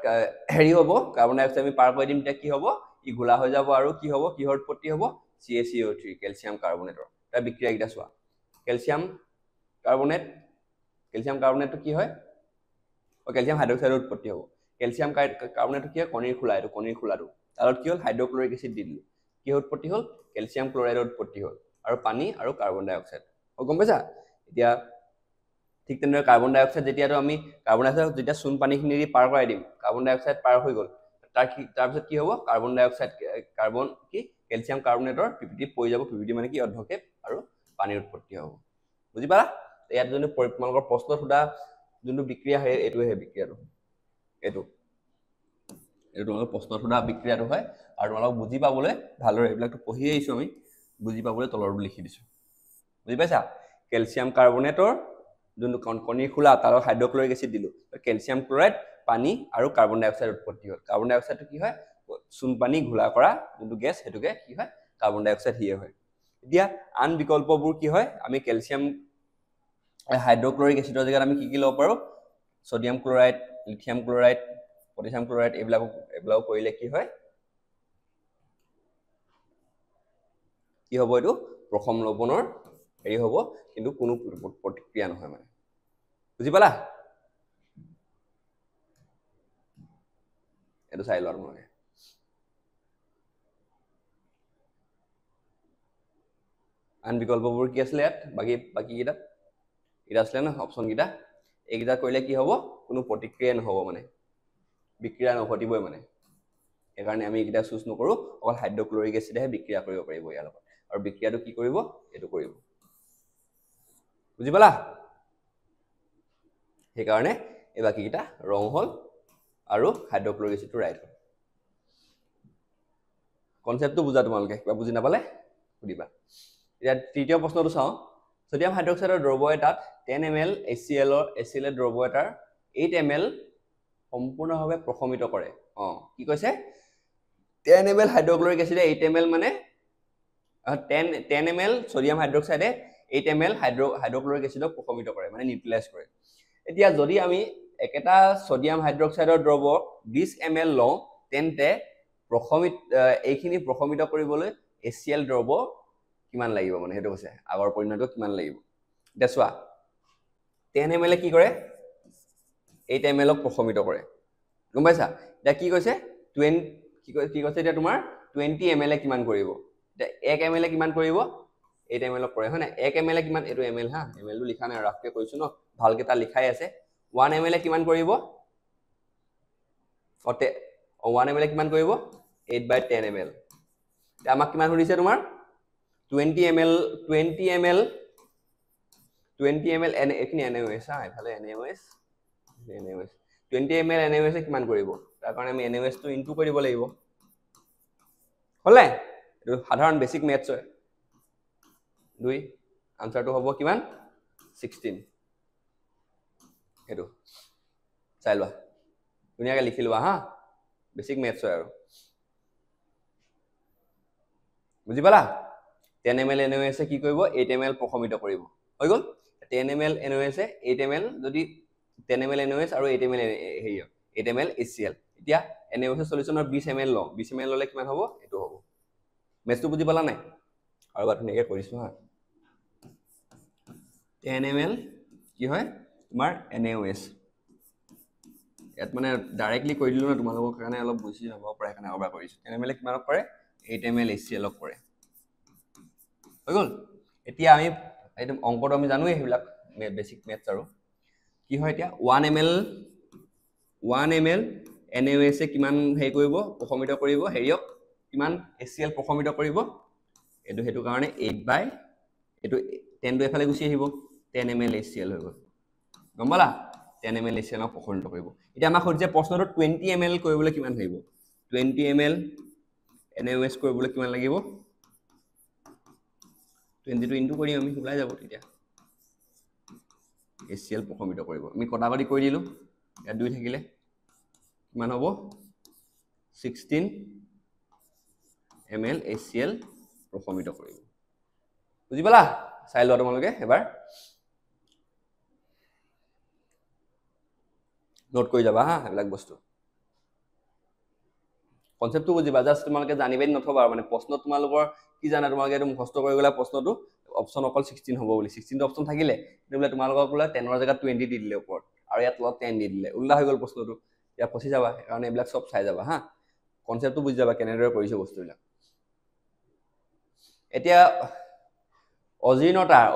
হেৰি হ'ব কাৰ্বন ডাই অক্সাইড আমি পাৰ কৰি দিম তেতিয়া কি হ'ব ই ঘোলা হৈ যাব আৰু কি হ'ব কিহৰ উৎপত্তি হ'ব CaCO3 ক্যালসিয়াম কাৰ্বনেটৰ তাৰ বিক্ৰিয়া কিটা চোৱা ক্যালসিয়াম কাৰ্বনেটটো কি হয় ক্যালসিয়াম হাইড্ৰক্সাইডৰ উৎপত্তি হ'ব ক্যালসিয়াম কাৰ্বনেটটো কি হয় কণীৰ খোলাটো তাৰত কি হ'ল হাইড্ৰক্লোৰিক এসিড দি দিলো কি উৎপত্তি হ'ল ক্যালসিয়াম ক্লোৰাইডৰ উৎপত্তি হ'ল আৰু পানী আৰু কাৰ্বন ডাই অক্সাইড গম পাইছা এতিয়া ঠিক তেনেদৰে কাৰ্বন ডাই অক্সাইড যেতিয়া চুন পানীখিনি দি পাৰ কৰাই দিম কাৰ্বন ডাই অক্সাইড পাৰ হৈ গ'ল তাৰপিছত কি হ'ব ক্যালসিয়াম কাৰ্বনেটৰ পিপিটি পৰি যাব পিপিটি মানে কি অৰ্ধক্ষেপ আৰু পানীৰ উৎপত্তি হ'ব বুজি পালা ইয়াত যোনটো তোমালোকৰ প্ৰশ্নত সোধা যোনটো বিক্ৰিয়া হয় এইটোহে বিক্ৰিয়াটো এইটো তোমালোকৰ প্ৰশ্নত সোধা বিক্ৰিয়াটো হয় আৰু তোমালোক বুজি পাবলৈ ভালদৰে এইবিলাকতো পঢ়ি আহিছো আমি বুজি পাবলৈ তলৰটো লিখি দিছো বুজি পাইছা ক্যালসিয়াম কাৰ্বনেটৰ যোনটো কণীৰ খোলা তাৰ হাইড্ৰক্লোৰিক এসিড দিলো ক্যালসিয়াম ক্লোৰাইড পানী আৰু কাৰ্বন ডাই অক্সাইড উৎপত্তি হ'ল কাৰ্বন ডাই অক্সাইডটো কি হয় চুনপানী ঘোলা কৰা যোনটো গেছ সেইটোকে কি হয় কাৰ্বন ডাই অক্সাইড হিয়ে হয় এতিয়া আন বিকল্পবোৰ কি হয় আমি ক্যালসিয়াম হাইড্ৰক্লোৰিক এসিডৰ জেগাত আমি কি ল'ব পাৰো sodium chloride lithium chloride potassium chloride এইবিলাক কৰিলে কি হয় কি হ'ব এইটো প্ৰথম লৱণৰ হেৰি হ'ব কিন্তু কোনো প্ৰতিক্ৰিয়া নহয় মানে বুজি পালা এইটো চাই লোৱা তোমালোকে আন বিকল্পবোৰ কি আছিলে ইয়াত বাকি কিটা এটা আছিলে না অপচন কিটা এইকেইটা কৰিলে কি হ'ব কোনো প্ৰতিক্ৰিয়া নহ'ব মানে বিক্ৰিয়া নঘটিবই মানে সেইকাৰণে আমি এইকেইটা চুজ নকৰোঁ অকল হাইড্ৰক্লৰিক এচিডেহে বিক্ৰিয়া কৰিব পাৰিব ইয়াৰ লগত আৰু বিক্ৰিয়াটো কি কৰিব এইটো কৰিব বুজি পালা সেইকাৰণে এই বাকীকেইটা ৰং হ'ল আৰু হাইড্ৰক্লৰিক এচিডটো ৰাইট হ'ল কনচেপ্টটো বুজা তোমালোকে কিবা বুজি নাপালে সুধিবা এতিয়া তৃতীয় প্ৰশ্নটো চাওঁ সোডিয়াম হাইড্ৰক্সাইডৰ দ্ৰব্য এটাত 10 ml HCl দ্ৰব্য এটাৰ 8 ml সম্পূৰ্ণভাৱে প্ৰশমিত কৰে কি কৈছে 10 ml হাইড্ৰক্লৰিক এচিডে 8 ml মানে 10 ml সোডিয়াম হাইড্ৰক্সাইডে 8 ml হাইড্ৰক্লৰিক এচিডক প্ৰশমিত কৰে মানে নিউট্ৰেলাইজ কৰে এতিয়া যদি আমি একেটা সোডিয়াম হাইড্ৰক্সাইডৰ দ্ৰব্য 20 ml লওঁ তেন্তে এইখিনি প্ৰশমিত কৰিবলৈ HCl দ্ৰব্য কিমান লাগিব মানে হেতু কৈছে আগৰ পৰিমাণটো কিমান লাগিব এটা চোৱা 10 ml কি কৰে 8 ml ক প্ৰশমিত কৰে গম পাইছা এটা কি কৈছে 20 কি কৈছে এটা তোমাৰ 20 ml কিমান কৰিব এটা 1 ml কিমান কৰিব 8 ml কৰে হয় না 1 ml কিমান এটো ml হা ml টো লিখা নাই ৰাখকে কৈছো ন ভালকে তা লিখাই আছে 1 ml কিমান কৰিব 1 ml কিমান কৰিব 8/10 ml তে আমাক কিমান হৰিছে তোমাৰ 20 ml এখিনি NaOH হা এফালে NaOH 20 ml NaOH কিমান কৰিব তাৰ কাৰণে আমি NaOH টো ইনটু কৰিব লাগিব হলে এটো সাধাৰণ বেসিক ম্যাথছ হয় 2 আনসাৰটো হ'ব কিমান 16 এটো চাইলবা ধুনিয়াকে লিখি লবা হা বেসিক ম্যাথছ হয় আৰু বুজি পালা 10 ml NaOH কি কৰিব 8 ml প্ৰশমিত কৰিব হৈ গল 10 ml NaOH 8 ml যদি 10 ml NaOH আৰু 8 ml 8 ml HCl এতিয়া NaOH সলিউশনৰ 20 ml ল 20 ml ললে কিমান হ'ব এটো হ'ব মেথটো বুজি পালা নাই আৰু বাট নেকে কৰিছো হা 10 ml কি হয় তোমাৰ NaOH ইয়াত মানে ডাইৰেক্টলি কৈ দিলো না তোমালোকৰ কাৰণে অলপ বুজি হ'ব পাৰে কাৰণে অবা কৰিছো 10 ml কিমান কৰে 8 ml HCl কৰে হৈ গল এতিয়া আমি একদম অংকটো আমি জানো এইবিলাক বেসিক ম্যাথছ আৰু কি হয় এতিয়া 1 ml NaOH কিমান হেই কৰিব প্ৰশমিত কৰিব হেৰিয়ক কিমান HCl প্ৰশমিত কৰিব এটো হেতু কাৰণে 8 এটো 10 টো এফালে গুছি আহিব 10 ml HCl হৈ গল গম পালা 10 ml HCl প্ৰশমিত কৰিব এতিয়া আমাক হৰিছে প্ৰশ্নটো 20 ml কৰিবলৈ কিমান লাগিব 20 ml NaOH কৰিবলৈ কিমান লাগিব 20 টো ইনটু কৰি আমি ওলাই যাব তেতিয়া HCl প্ৰশমিত কৰিব আমি কটাকটি কৰি দিলো ইয়াত 2 থাকিলে কিমান হ'ব 16 ml HCl প্ৰশমিত কৰিব বুজি পালা চাই লোৱা তোমালোকে এবাৰ নোট কৰি যাবা হা এবিলাক বস্তু কনসেপ্টটো বুজিবা জাস্ট তোমালোকে জানিবেই নথবা মানে প্ৰশ্ন তোমালোকৰ কি জানা তোমালোকে এটো মুখস্থ কৰি গলা প্ৰশ্নটো অপচন অকল 16 হ'ব বুলি 16 টো অপচন থাকিলে তেতিয়ালে তোমালোকক বোলা 10 ৰ জায়গাত 20 দি দিলে ওপৰত আৰু ইয়াত লগ 10 দি দিলে উল্টা হৈ গল প্ৰশ্নটো ইয়া ফসি যাবা কাৰণ এইবিলাক সব চাই যাবা হা কনসেপ্টটো বুজি যাবা কেনেদৰে কৰিছে বস্তুবিলাক এতিয়া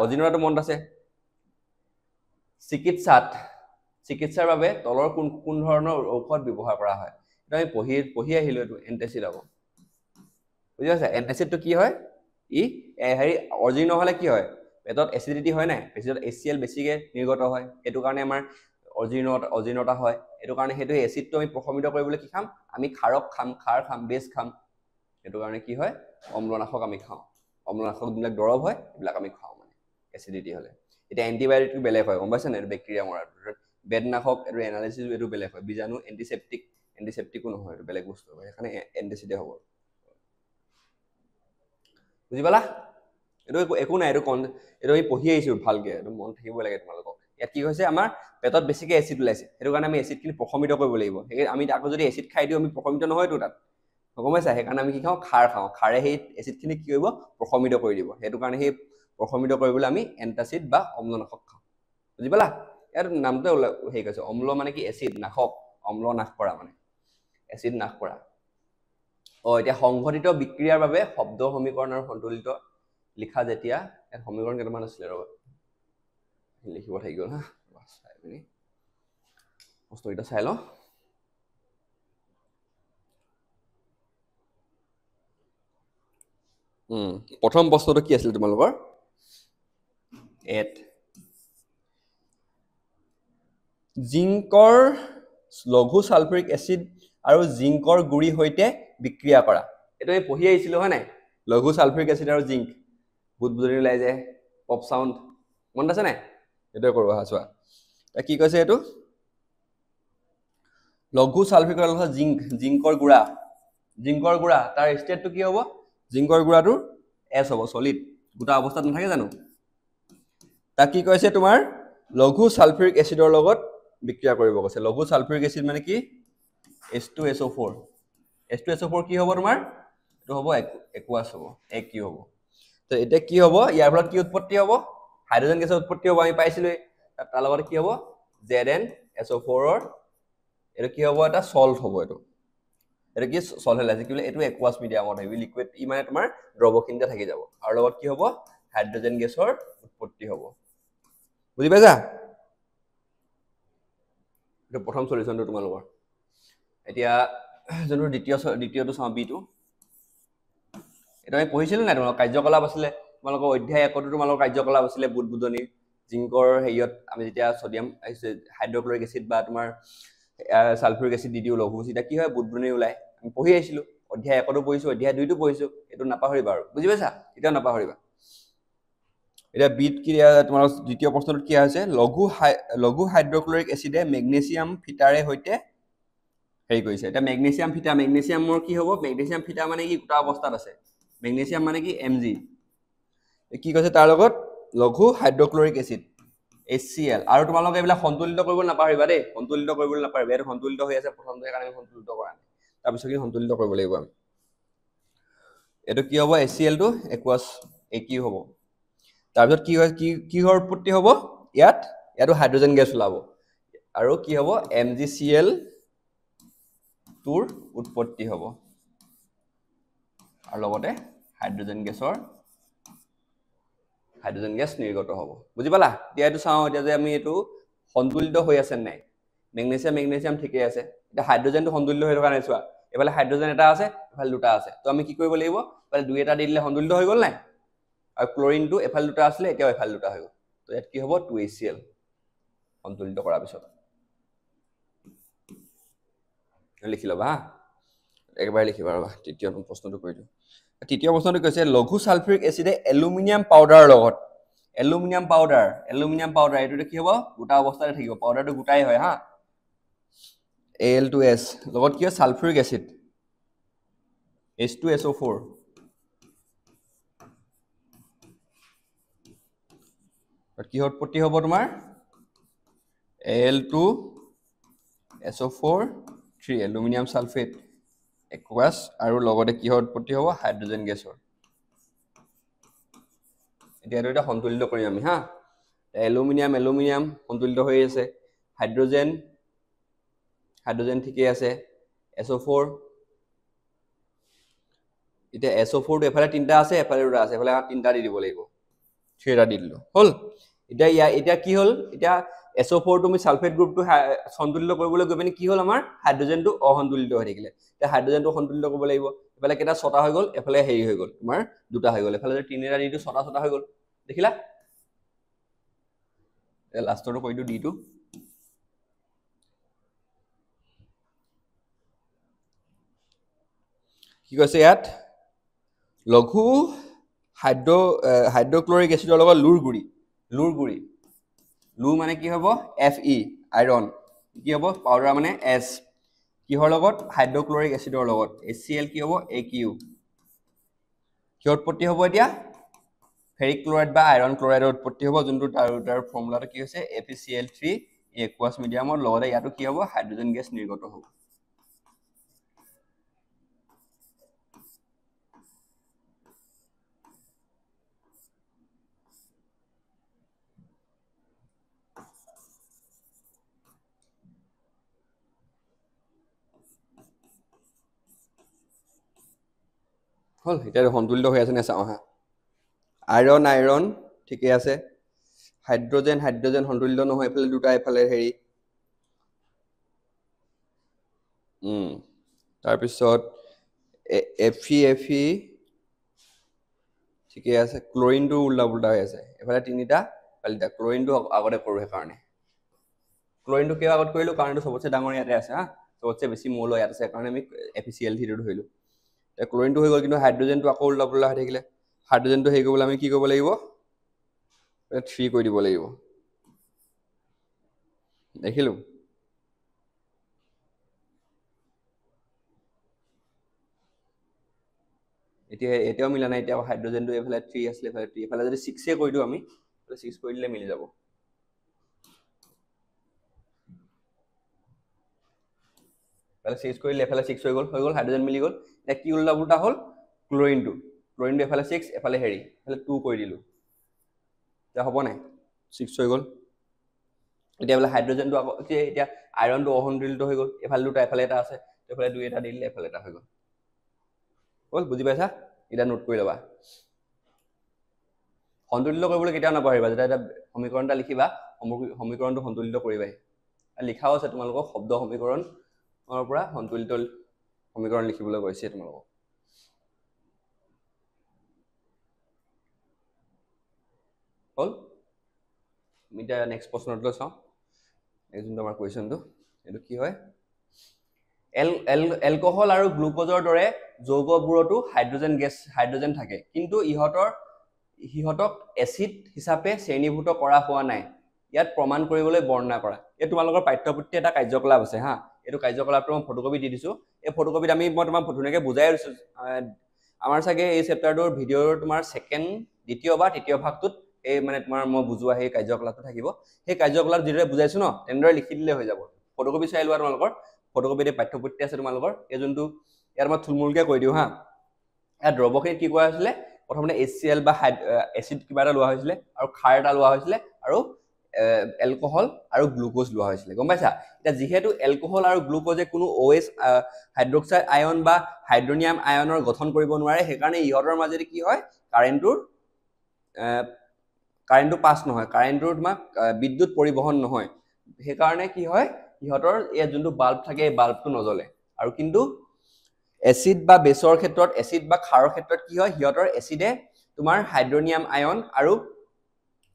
অজিনতাটো মনত আছে চিকিৎসাৰ বাবে তলৰ কোন ধৰণৰ ঔষধ ব্যৱহাৰ কৰা হয় এটা আমি পঢ়ি আহিলো এটো এন্টাসিড হ'ব বুজি পাইছা এন্টাসিডটো কি হয় ই হেৰি অজিন হলে কি হয় পেটত এসিডিটি হয় নাই পেটত HCl বেছিকে নিৰ্গত হয় এটো কাৰণে আমাৰ অজিনতা হয় এটো কাৰণে হেতু এসিডটো আমি প্ৰশমিত কৰিবলৈ কি খাম আমি খাৰক খাম বেছ খাম এটো কাৰণে কি হয় অম্লনাশক আমি খাওঁ অম্লনাশক বিলাক দৰব হয় এইবিলাক আমি খাওঁ মানে এসিডিটি হলে এটা এন্টিবায়োটিক বেলেগ হয় গম পাইছা নে ব্যাকটেৰিয়া মৰাৰ বেদনাশক এটো এনালাইসিস এটো বেলেগ হয় বিজাণু এন্টিসেপ্টিকো নহয় এটো বেলেগ বস্তু হয় এখানে এন্টিসিডে হ'ব বুজি পালা এটো একো নাই এটো আমি পঢ়ি আহিছো ভালকে এটো মন থাকিব লাগে তোমালোকক ইয়াত কি হৈছে আমাৰ পেটত বেছিকে এসিড ওলাইছে এটো কাৰণে আমি এসিডখিনি প্ৰশমিত কৰিব লাগিব আমি আকৌ যদি এসিড খাই দিও আমি প্ৰশমিত নহয়তো তাত গম পাইছা সেইকাৰণে আমি কি খাওঁ খাৰে সেই এসিডখিনি কি কৰিব প্ৰশমিত কৰি দিব হেতু কাৰণে সেই প্ৰশমিত কৰিবলৈ আমি এন্টাসিড বা অম্লনাশক খাওঁ বুজি পালা ইয়াৰ নামটো হেই কৈছে অম্ল মানে কি এসিড নাশক অম্ল নাশ কৰা মানে এসিড নাশ কৰা এতিয়া সংঘটিত বিক্ৰিয়াৰ বাবে শব্দ সমীকৰণৰ সন্তুলিত লিখা যেতিয়া সমীকৰণ কেইটামান আছিল ৰবা লিখিব থাকি গল হা প্ৰশ্নকেইটা চাই লওঁ প্ৰথম প্ৰশ্নটো কি আছিল তোমালোকৰ এট জিংকৰ লঘু সালফিউৰিক এচিড আৰু জিংকৰ গুড়ি হৈতে বিক্ৰিয়া কৰা এটা আমি পঢ়ি আহিছিলো হয় নাই লঘু সালফিউৰিক এচিড আৰু জিংক বুদবুদনি ওলাই যায় পপ সাউন্ড মনত আছে নাই এটা কৰবা চোৱা কি কৈছে এটো লঘু সালফিউৰিক আৰু জিংকৰ গুড়া তাৰ ষ্টেটটো কি হ'ব জিংকৰ গুড়াটো এছ হ'ব সলিড গোটা অৱস্থাত নাথাকে জানো তা কি কৈছে তোমাৰ লঘু সালফিউৰিক এচিডৰ লগত বিক্ৰিয়া কৰিব কৈছে লঘু সালফিউৰিক এচিড মানে কি H2SO4 H2SO4 কি হ'ব তোমাৰ এটো হ'ব একুয়াছ হ'ব কি হ'ব তো এটা কি হ'ব ইয়াৰ ফলত কি উৎপত্তি হ'ব হাইড্ৰোজেন গেছৰ উৎপত্তি হ'ব আমি পাইছিলো তাৰ লগত কি হ'ব ZnSO4 ৰ এটো কি হ'ব এটা সল্ট হ'ব এটো এটা কি সল্ট হলাছে কি এটো একুয়াছ মিডিয়ামত হয় লিকুইড ই মানে তোমাৰ দ্ৰৱখিনিতে থাকি যাব আৰু লগত কি হ'ব হাইড্ৰোজেন গেছৰ উৎপত্তি হ'ব বুজি পাইছা এটা প্ৰথম সলিউশনটো তোমালোকৰ এতিয়া জনৰ দ্বিতীয়টো চাও বি টো এটা আমি পঢ়িছিল না তোমালোকৰ কাৰ্যকলাপ আছিল তোমালোকৰ অধ্যায় 1 টো তোমালোকৰ কাৰ্যকলাপ আছিল বুদবুদনি জিংকৰ হেয়ত আমি যেতিয়া সোডিয়াম হাইড্ৰক্লোৰিক এসিড বা তোমাৰ সালফিউৰিক এসিড দিও লঘু এটা কি হয় বুদবুদনি ওলাই আমি পঢ়ি আহিছিলো অধ্যায় 1 টো পঢ়িছো অধ্যায় 2 টো পঢ়িছো এটো নাপাহৰিবা আৰু বুজি পাইছা এটা নাপাহৰিবা এটা বিট কি তোমালোকৰ দ্বিতীয় প্ৰশ্নটো কি আছে লঘু হাইড্ৰক্লোৰিক এসিডে মেগনেসিয়াম ফিটাৰে হৈতে হেৰি কৰিছে এটা মেগনেসিয়ামৰ কি হ'ব মেগনেসিয়াম ফিটা মানে কি গোটা অৱস্থাত আছে মেগনেসিয়াম মানে কি Mg কি কৈছে তাৰ লগত লঘু হাইড্ৰক্লোৰিক এসিড HCl আৰু তোমালোকে এইবিলাক সন্তুলিত কৰিব নাপাহৰিবা দেই সন্তুলিত কৰিবলৈ নাপাহৰিবা এটো সন্তুলিত হৈ আছে প্ৰথমতে কাৰণে আমি সন্তুলিত কৰা নাই তাৰ পিছত কি সন্তুলিত কৰিব লাগিব আমি এটো কি হ'ব HCl টো একুয়াছ কি হ'ব তাৰ পিছত কি হয় কিহৰ উৎপত্তি হ'ব ইয়াতো হাইড্ৰোজেন গেছ ওলাব আৰু কি হ'ব MgCl তোৰ উৎপত্তি হ'ব আৰু লগতে হাইড্ৰোজেন গেছ নিৰ্গত হ'ব বুজি পালা এতিয়া এটো চাও এতিয়া যে আমি এটো সন্তুলিত হৈ আছে নাই মেগনেসিয়াম ঠিকে আছে এটা হাইড্ৰোজেনটো সন্তুলিত হৈ থকা নাই চোৱা এফালে হাইড্ৰোজেন এটা আছে এফালে দুটা আছে তো আমি কি কৰিব লাগিব এফালে দুই এটা দি দিলে সন্তুলিত হৈ গ'ল নাই আৰু ক্লোৰিনটো এফালে দুটা আছিল এতিয়া এফালে দুটা হৈ গ'ল তো ইয়াত কি হ'ব 2HCl সন্তুলিত কৰাৰ পিছত লিখি লবা একবাৰ লিখিবা ৰবা তৃতীয় প্ৰশ্নটো কৰি দিও তৃতীয় প্ৰশ্নটো কৈছে লঘু সালফিউৰিক এসিডে এলুমিনিয়াম পাউডাৰৰ লগত এলুমিনিয়াম পাউডাৰ এটো কি হ'ব গোটা অৱস্থাতে থাকিব পাউডাৰটো গোটাই হয় হা Al2S লগত কি সালফিউৰিক এসিড H2SO4 কি উৎপত্তি হ'ব তোমাৰ Al2SO4 3 এলুমিনিয়াম সালফেট একুয়াছ আৰু লগতে কি উৎপত্তি হ'ব হাইড্ৰোজেন গেছৰ এটা সন্তুলিত কৰিম আমি হা এলুমিনিয়াম সন্তুলিত হৈ আছে হাইড্ৰোজেন ঠিকই আছে SO4 এতিয়া SO4 টো এফালে তিনটা আছে এফালে দুটা আছে এফালে তিনটা দি দিব লাগিব থ্ৰীটা দি দিলো হল এতিয়া কি হল এতিয়া SO4 টো আমি সালফেট গ্ৰুপটো সন্তুলিত কৰিবলৈ গৈ পিনে কি হল আমাৰ হাইড্ৰোজেনটো অসন্তুলিত হৈ থাকিলে এতিয়া হাইড্ৰোজেনটো সন্তুলিত কৰিব লাগিব এফালে কেটা ছটা হৈ গ'ল এফালে হেৰি হৈ গ'ল তোমাৰ দুটা হৈ গ'ল এফালে তিনটা দি দিও ছটা হৈ গ'ল দেখিলা এ লাষ্টৰটো কৈ দিও D2 কি কৈছে ইয়াত লঘু হাইড্ৰক্লোৰিক এসিডৰ লগত লুৰ মানে কি হ'ব Fe আইৰন কি হ'ব পাউডাৰ মানে S কিহৰ লগত হাইড্ৰক্লোৰিক এসিডৰ লগত HCl কি হ'ব AQ কি উৎপত্তি হ'ব এতিয়া ফেৰিক ক্লোৰাইড বা আইৰন ক্লোৰাইডৰ উৎপত্তি হ'ব যোনটো তাৰ ফৰ্মুলাটো কি হৈছে FeCl3 একুয়াছ মিডিয়ামৰ লগতে ইয়াতো কি হ'ব হাইড্ৰোজেন গেছ নিৰ্গত হ'ব হল এটা সন্তুলিত হৈ আছে নে চাও হা আইৰন ঠিকে আছে হাইড্ৰোজেন সন্তুলিত নহয় এফালে দুটা এফালে হেৰি তাৰপিছত Fe ঠিকে আছে ক্লোৰিনটো উল্টা পুল্টা হৈ আছে এফালে তিনিটা পালিটা ক্লোৰিনটো আগতে কৰোঁ সেইকাৰণে ক্লোৰিনটো কিয় আগত কৰিলোঁ কাৰণ এইটো চবতছে ডাঙৰ ইয়াতে আছে হা চবতছে বেছি মৌল ইয়াত আছে সেইকাৰণে আমি FeCl3টো ধৰিলোঁ ক্লোৰিনটো হৈ গ'ল কিন্তু হাইড্ৰজেনটো আকৌ উল্টা পুল্টা হৈ থাকিলে হাইড্ৰজেনটো হেৰি কৰিবলৈ আমি কি কৰিব লাগিব 3 কৰি দিব লাগিব দেখিলোঁ এতিয়াও মিলা নাই এতিয়া হাইড্ৰজেনটো এফালে 3 আছিলে এফালে 3 এফালে যদি 6 কৰি দিওঁ আমি 6 কৰি দিলে মিলি যাব এফালে 6 কৰিলে এফালে 6 হৈ গ'ল হাইড্ৰজেন মিলি গ'ল এতিয়া কি উল্টা পুল্টা হ'ল ক্লোৰিনটো এফালে 6 এফালে হেৰি এফালে 2 কৰি দিলোঁ এতিয়া হ'ব নাই 6 হৈ গ'ল এতিয়া বোলে হাইড্ৰজেনটো আকৌ এতিয়া আইৰণটো অসন্তুলিত হৈ গ'ল এফালে দুটা এফালে এটা আছে এফালে 2 এটা দিলে এফালে এটা হৈ গ'ল বুজি পাইছা এটা নোট কৰি ল'বা সন্তুলিত কৰিবলৈ কেতিয়াও নাপাহৰিবা যেতিয়া এটা সমীকৰণ এটা লিখিবা সমীকৰণটো সন্তুলিত কৰিবাই লিখাও আছে তোমালোকক শব্দ সমীকৰণৰ পৰা সন্তুলিত সমীকৰণ লিখিবলৈ কৈছে তোমালোকক হ'ল আমি এতিয়া নেক্সট প্ৰশ্নটো চাওঁ এই যোনটো আমাৰ কুৱেশ্যনটো এইটো কি হয় এলকহল আৰু গ্লুকোজৰ দৰে যৌগবোৰতো হাইড্ৰজেন থাকে কিন্তু ইহঁতক এচিড হিচাপে শ্ৰেণীভূত কৰা হোৱা নাই ইয়াত প্ৰমাণ কৰিবলৈ বৰ্ণনা কৰা এই তোমালোকৰ পাঠ্যপুথিত এটা কাৰ্যকলাপ আছে হা এইটো কাৰ্যকলাপটো মই ফটোকপি দি দিছোঁ এই ফটোকপিত মই তোমাক ধুনীয়াকৈ বুজাই দিছোঁ আমাৰ চাগে এই চেপ্টাৰটোৰ ভিডিঅ'ৰ তোমাৰ দ্বিতীয় বা তৃতীয় ভাগটোত এই মানে তোমাৰ মই বুজোৱা সেই কাৰ্যকলাপটো থাকিব সেই কাৰ্যকলাপ যিদৰে বুজাইছো ন তেনেদৰে লিখি দিলে হৈ যাব ফটোকপি চাই লোৱা তোমালোকৰ ফটোকপিতে পাঠ্যপুথিত আছে তোমালোকৰ এই যোনটো ইয়াত মই থুলমূলকৈ কৈ দিওঁ হা ইয়াত দ্ৰৱখিনিত কি কৰা হৈছিলে প্ৰথমতে HCl বা এচিড কিবা এটা লোৱা হৈছিলে আৰু খাৰ এটা লোৱা হৈছিলে আৰু এলকহল আৰু গ্লুকোজ লোৱা হৈছিলে গম পাইছা এতিয়া যিহেতু এলকহল আৰু গ্লুকোজে কোনো OH হাইড্ৰক্সাইড আয়ন বা হাইড্ৰনিয়াম আয়নৰ গঠন কৰিব নোৱাৰে সেইকাৰণে ইহঁতৰ মাজেদি কি হয় কাৰেণ্টটো পাছ নহয় কাৰেণ্টটোৰ তোমাক বিদ্যুৎ পৰিবহন নহয় সেইকাৰণে কি হয় ইহঁতৰ এই যোনটো বাল্ব থাকে এই বাল্বটো নজ্বলে আৰু কিন্তু এচিড বা বেছৰ ক্ষেত্ৰত এচিড বা খাৰৰ ক্ষেত্ৰত কি হয় ইহঁতৰ এচিডে তোমাৰ হাইড্ৰনিয়াম আয়ন আৰু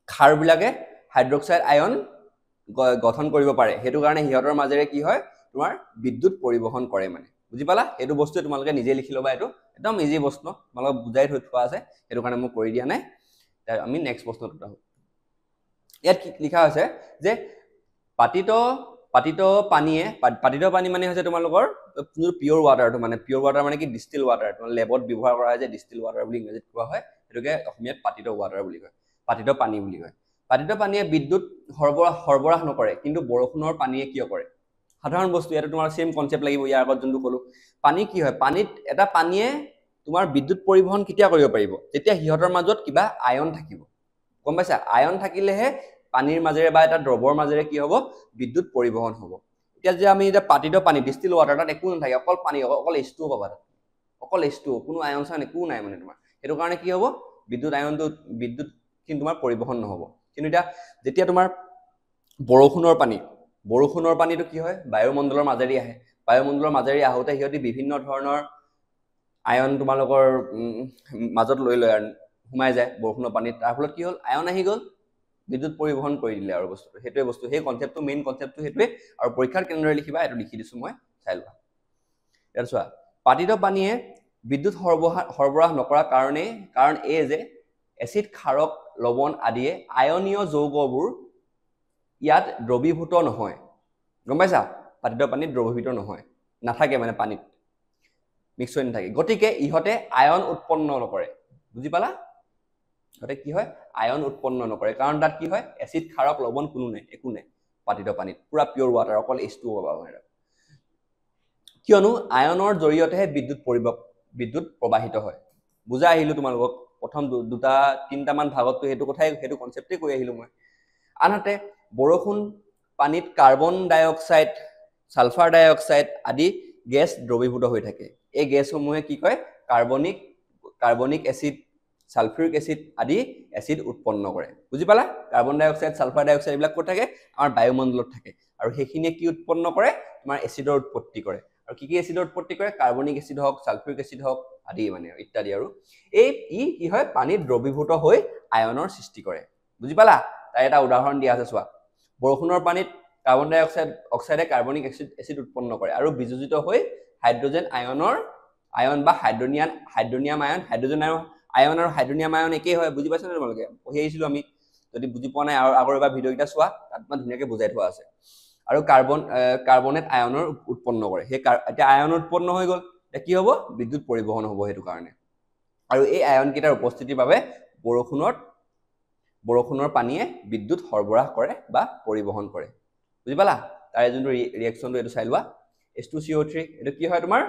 খাৰবিলাকে হাইড্ৰক্সাইড আয়ন গঠন কৰিব পাৰে সেইটো কাৰণে ইহঁতৰ মাজেৰে কি হয় তোমাৰ বিদ্যুৎ পৰিবহন কৰে মানে বুজি পালা এইটো বস্তু তোমালোকে নিজে লিখি ল'বা এইটো একদম ইজি প্ৰশ্ন তোমালোকক বুজাই থোৱা আছে সেইটো কাৰণে মই কৰি দিয়া নাই আমি নেক্সট প্ৰশ্নটো আহোঁ ইয়াত কি লিখা আছে যে পাতিত পানী মানে হৈছে তোমালোকৰ পিয়ৰ ৱাটাৰটো মানে পিয়ৰ ৱাটাৰ মানে কি ডিষ্টিল ৱাটাৰ লেবত ব্যৱহাৰ কৰা হয় যে ডিষ্টিল ৱাটাৰ বুলি ইংৰাজীত কোৱা হয় সেইটোকে অসমীয়াত পাতিত ৱাটাৰ বুলি কয় পাতিত পানী বুলি কয় পাতিত পানীয়ে বিদ্যুৎ সৰবৰাহ নকৰে কিন্তু বৰষুণৰ পানীয়ে কিয় কৰে সাধাৰণ বস্তু ইয়াতে তোমাৰ সেম কনসেপ্ট লাগিব ইয়াৰ আগত যোনটো ক'লো পানী কি হয় পানীত এটা পানীয়ে তোমাৰ বিদ্যুৎ পৰিবহন কেতিয়া কৰিব পাৰিব যেতিয়া হিহঁতৰ মাজত কিবা আয়ন থাকিব গম পাইছা আয়ন থাকিলেহে পানীৰ মাজেৰে বা এটা দ্ৰৱৰ মাজেৰে কি হ'ব বিদ্যুৎ পৰিবহন হ'ব এতিয়া যে আমি এটা পাতিত পানী ডিষ্টিল ৱাটাৰ তাত একো নাথাকে অকল পানী অকল H2 পাবা তাত অকল H2 কোনো আয়ন চায়ন একো নাই মানে তোমাৰ সেইটো কাৰণে কি হ'ব বিদ্যুৎ কিন্তু তোমাৰ পৰিবহন নহ'ব কিন্তু এতিয়া যেতিয়া তোমাৰ বৰষুণৰ পানীটো কি হয় বায়ুমণ্ডলৰ মাজেৰে আহে বায়ুমণ্ডলৰ মাজেৰে আহোতে হিহঁতি বিভিন্ন ধৰণৰ আয়ন তোমালোকৰ মাজত লৈ লয় আৰু সোমাই যায় বৰষুণৰ পানীত তাৰ ফলত কি হ'ল আয়ন আহি গ'ল বিদ্যুৎ পৰিবহন কৰি দিলে আৰু বস্তুটো সেইটোৱে বস্তু সেই কনসেপ্টটো মেইন কনসেপ্টটো সেইটোৱে আৰু পৰীক্ষাত কেনেদৰে লিখিবা এইটো লিখি দিছোঁ মই চাই লোৱা ইয়াত চোৱা পাতিত পানীয়ে বিদ্যুৎ সৰবৰাহ নকৰা কাৰণ এই যে এচিড ক্ষাৰক লৱণ আদিয়ে আয়নীয় যৌগবোৰ ইয়াত দ্ৰৱীভূত নহয় গম পাইছা পাতিত পানীত দ্ৰৱীভূত নহয় নাথাকে মানে পানীত মিক্স হৈ নাথাকে গতিকে ইহঁতে আয়ন উৎপন্ন নকৰে বুজি পালা ইহঁতে কি হয় আয়ন উৎপন্ন নকৰে কাৰণ তাত কি হয় এচিড ক্ষাৰক লৱণ কোনো নাই একো নাই পাতিত পানীত পুৰা পিয়ৰ ৱাটাৰ অকল H2 পাবা মানে কিয়নো আয়নৰ জৰিয়তেহে বিদ্যুৎ প্ৰবাহিত হয় বুজাই আহিলো তোমালোকক প্ৰথম দুটা তিনিটামান ভাগতটো সেইটো কনসেপ্টে কৈ আহিলো মই আনহাতে বৰষুণ পানীত কাৰ্বন ডাই অক্সাইড সালফাৰ ডাই অক্সাইড আদি গেছ দ্ৰৱীভূত হৈ থাকে এই গেছসমূহে কি কয় কাৰ্বনিক এচিড সালফিউৰিক এচিড আদি এচিড উৎপন্ন কৰে বুজি পালা কাৰ্বন ডাই অক্সাইড সালফাৰ ডাই অক্সাইড এইবিলাক ক'ত থাকে আমাৰ বায়ুমণ্ডলত থাকে আৰু সেইখিনিয়ে কি উৎপন্ন কৰে তোমাৰ এচিডৰ উৎপত্তি কৰে আৰু কি এচিডৰ উৎপত্তি কৰে কাৰ্বনিক এচিড হওক সালফিউৰিক এচিড হওক আদি মানে ইত্যাদি আৰু ই কি হয় পানীত দ্ৰৱীভূত হৈ আয়নৰ সৃষ্টি কৰে বুজি পালা তাৰ এটা উদাহৰণ দিয়া আছে চোৱা বৰষুণৰ পানীত কাৰ্বন ডাই অক্সাইডে কাৰ্বনিক এচিড উৎপন্ন কৰে আৰু বিযোজিত হৈ হাইড্ৰজেন আয়ন বা হাইড্ৰনিয়াম আয়ন হাইড্ৰজেন আয়ন আৰু হাইড্ৰনিয়াম আয়ন একেই হয় বুজি পাইছানে তোমালোকে পঢ়ি আহিছিলো আমি যদি বুজি পোৱা নাই আৰু আগৰ এবাৰ ভিডিঅ' কেইটা চোৱা তাত মানে ধুনীয়াকৈ বুজাই থোৱা আছে আৰু কাৰ্বনেট আয়নৰ উৎপন্ন কৰে সেই এতিয়া আয়ন উৎপন্ন হৈ গ'ল এতিয়া কি হ'ব বিদ্যুৎ পৰিবহন হ'ব সেইটো কাৰণে আৰু এই আয়ন কেইটাৰ উপস্থিতিৰ বাবে বৰষুণৰ পানীয়ে বিদ্যুৎ সৰবৰাহ কৰে বা পৰিবহন কৰে বুজি পালা তাৰে যোনটো ৰিয়েকশ্যনটো এইটো চাই লোৱা H2CO3 এইটো কি হয় তোমাৰ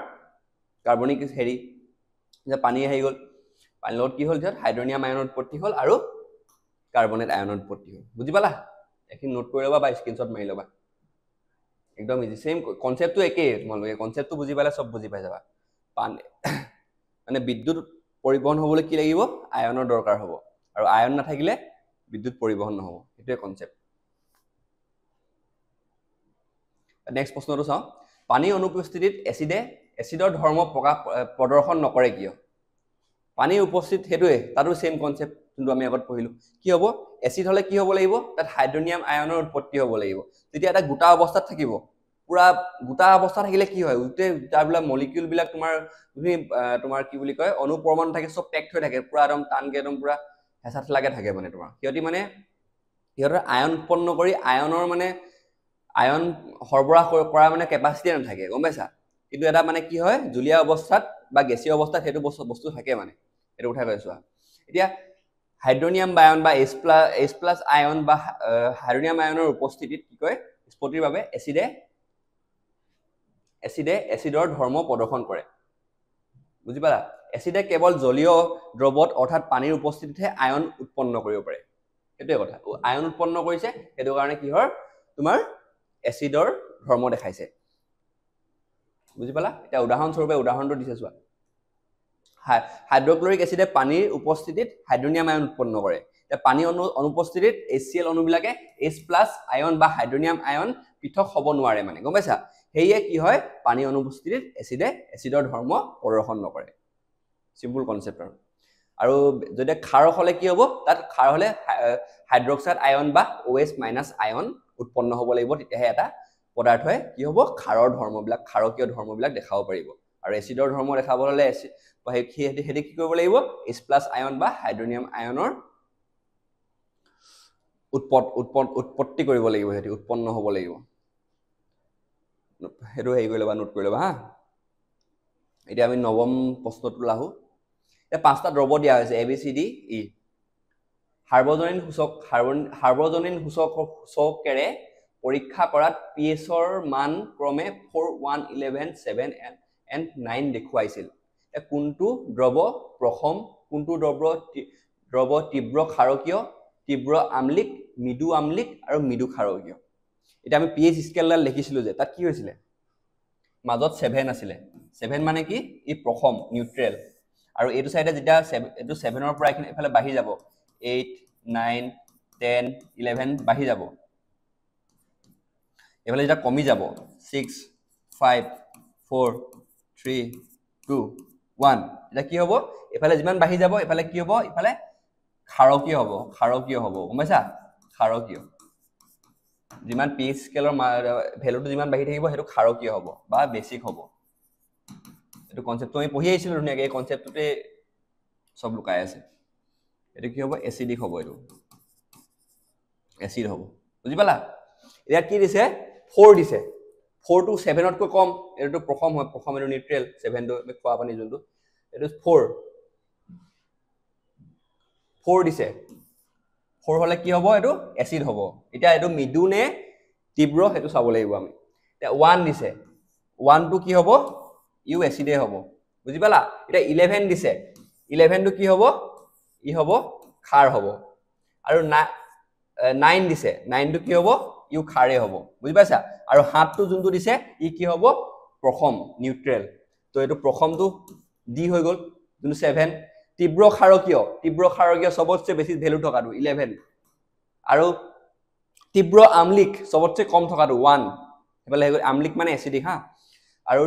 কাৰ্বনিক হেৰি যে পানী আহি গ'ল পানীৰ লগত কি হ'ল যে হাইড্ৰনিয়াম আয়নৰ উৎপত্তি হ'ল আৰু কাৰ্বনেট আয়নৰ উৎপত্তি হ'ল বুজি পালা এইখিনি নোট কৰি ল'বা বা স্ক্ৰীনশ্বট মাৰি ল'বা একদম ইজি সেম কনসেপ্টটো একেই তোমালোকে কনসেপ্টটো বুজি পালে সব বুজি পাই যাবা পানী মানে বিদ্যুৎ পৰিবহন হ'বলৈ কি লাগিব আয়নৰ দৰকাৰ হ'ব আৰু আয়ন নাথাকিলে বিদ্যুৎ পৰিবহন নহ'ব এটোৱে কনসেপ্ট নেক্সট প্ৰশ্নটো চাও পানী অনুপস্থিতিত এচিডৰ ধৰ্ম প্ৰদৰ্শন নকৰে কিয় পানীৰ উপস্থিত হেতুৱে তাৰো সেম কনসেপ্ট যোনটো আমি আগত পঢ়িলো কি হ'ব এচিড হলে কি হ'ব লাগিব তাত হাইড্ৰনিয়াম আয়নৰ উৎপত্তি হ'ব লাগিব তেতিয়া এটা গোটা অৱস্থাত থাকিব পুৰা গোটা অৱস্থা থাকিলে কি হয় উতে তাৰবিলাক মলিকিউল বিলাক তোমাৰ কি বুলি কয় অণু পৰমাণু থাকে সব পেক্ট হৈ থাকে পুৰা একদম টানকে একদম পুৰা হেঁচাত লাগে থাকে মানে তোমাৰ সিহঁতৰ আয়ন উৎপন্ন কৰি আয়ন সৰবৰাহ কৰা মানে কেপাচিটি নাথাকে গম পাইছা কিন্তু এটা মানে কি হয় জুলীয়া অৱস্থাত বা গেছীয় অৱস্থাত সেইটো বস্তু থাকে মানে এটা উঠাই কৈছো এতিয়া হাইড্ৰনিয়াম আয়ন বা H+ আয়ন বা হাইড্ৰনিয়াম আয়নৰ উপস্থিতিত কি কয় স্ফটিৰ বাবে এচিডৰ ধৰ্ম প্ৰদৰ্শন কৰে বুজি পালা এচিডে কেৱল জলীয় দ্ৰৱত অৰ্থাৎ পানীৰ উপস্থিতিতহে আয়ন উৎপন্ন কৰিব পাৰে এটোৱে কথা আয়ন উৎপন্ন কৰিছে হেতু কাৰণে কি হয় তোমাৰ এচিডৰ ধৰ্ম দেখাইছে বুজি পালা এটা উদাহৰণ স্বৰূপে উদাহৰণটো দিছে চোৱা হাইড্ৰক্লৰিক এচিডে পানীৰ উপস্থিতিত হাইড্ৰনিয়াম আয়ন উৎপন্ন কৰে এতিয়া পানী অনুপস্থিতিত HCl অণুবিলাকে H+ আয়ন বা হাইড্ৰনিয়াম আয়ন পৃথক হ'ব নোৱাৰে মানে গম পাইছা হেয়ে কি হয় পানী অনুপস্থিতিত এচিডৰ ধৰ্ম প্ৰদৰ্শন নকৰে সিম্পল কনসেপ্ট আৰু যদি ক্ষাৰ হলে কি হ'ব তাত ক্ষাৰ হলে হাইড্ৰক্সাইড আয়ন বা OH- আয়ন উৎপন্ন হ'ব লাগিব তেতিয়াহে এটা পদাৰ্থই কি হ'ব ক্ষাৰৰ ধৰ্মবিলাক ক্ষাৰকীয় ধৰ্মবিলাক দেখাব পাৰিব আৰু এচিডৰ ধৰ্ম দেখাব হলে হেতি কি কৰিব লাগিব H+ আয়ন বা হাইড্ৰনিয়াম আয়নৰ উৎপত্তি কৰিব লাগিব হেতি উৎপন্ন হ'ব লাগিব হেতু হেৰি কৰি ল'বা নোট কৰি ল'বা হা এতিয়া আমি নৱম প্ৰশ্নটো লাহো এই পাঁচটা দ্ৰৱ দিয়া হৈছে ABCD E সাৰ্বজনীন সূচকেৰে পৰীক্ষা কৰাত pHৰ মান ক্ৰমে 4 1 11 7 and 9 দেখুৱাইছিল কোনটো দ্ৰৱ প্ৰথম কোনটো দ্ৰৱ তীব্ৰ ক্ষাৰকীয় তীব্ৰ আম্লিক মৃদু আম্লিক আৰু মৃদু ক্ষাৰকীয় এটা আমি pH স্কেলডাল লিখিছিলো যে তাত কি হৈছিল মাজত 7 আছিল 7 মানে কি ই প্ৰথম নিউট্ৰেল আৰু এইটো সাইডে যেতিয়া এটো 7 ৰ পৰা এফালে বাঢ়ি যাব 8 9 10 11 বাঢ়ি যাব এফালে যেটা কমি যাব 6 5 4 3 2 1 এটা কি হ'ব এফালে যিমান বাঢ়ি যাব এফালে কি হ'ব এফালে ক্ষাৰকীয় হ'ব গম পাইছা ক্ষাৰকীয় যিমান pH স্কেলৰ ভ্যালুটো যিমান বাঢ়ি থাকিব হেতু ক্ষাৰকীয় হ'ব বা বেসিক হ'ব এটো কনসেপ্টটো আমি পঢ়ি আহিছিলো ধুনীয়াকৈ এই কনসেপ্টটোতে সব লুকাই আছে এটো কি হ'ব এসিডিক হ'ব এটো এসিড হ'ব বুজি পালা এটা কি দিছে 4 দিছে 4 to 7 তকৈ কম এটো প্ৰথম হয় প্ৰথম এটো নিউট্ৰেল 7 টো খোৱা পানী যোনটো এটো 4 দিছে 4 হলে কি হ'ব এটো এসিড হ'ব এটা এটো মৃদু নে তীব্ৰ হেতু চাব লাগিব আমি এটা 1 দিছে 1 টো কি হ'ব ইউ এসিডে হ'ব বুজি পালা এটা 11 দিছে 11 টো কি হ'ব ই হ'ব ক্ষাৰ হ'ব আৰু 9 দিছে 9 টো কি হ'ব ইউ ক্ষাৰে হ'ব বুজি পাইছা আৰু 7 টো যোনটো দিছে ই কি হ'ব প্ৰথম নিউট্ৰেল তো এটো প্ৰথমটো ডি হৈ গল যোনটো 7 তীব্ৰ ক্ষাৰকীয় সবতছে বেছি ভ্যালু থকাটো 11 আৰু তীব্ৰ আম্লিক সবতছে কম থকাটো 1 হেবলে হৈ গল আম্লিক মানে এসিডিক হা আৰু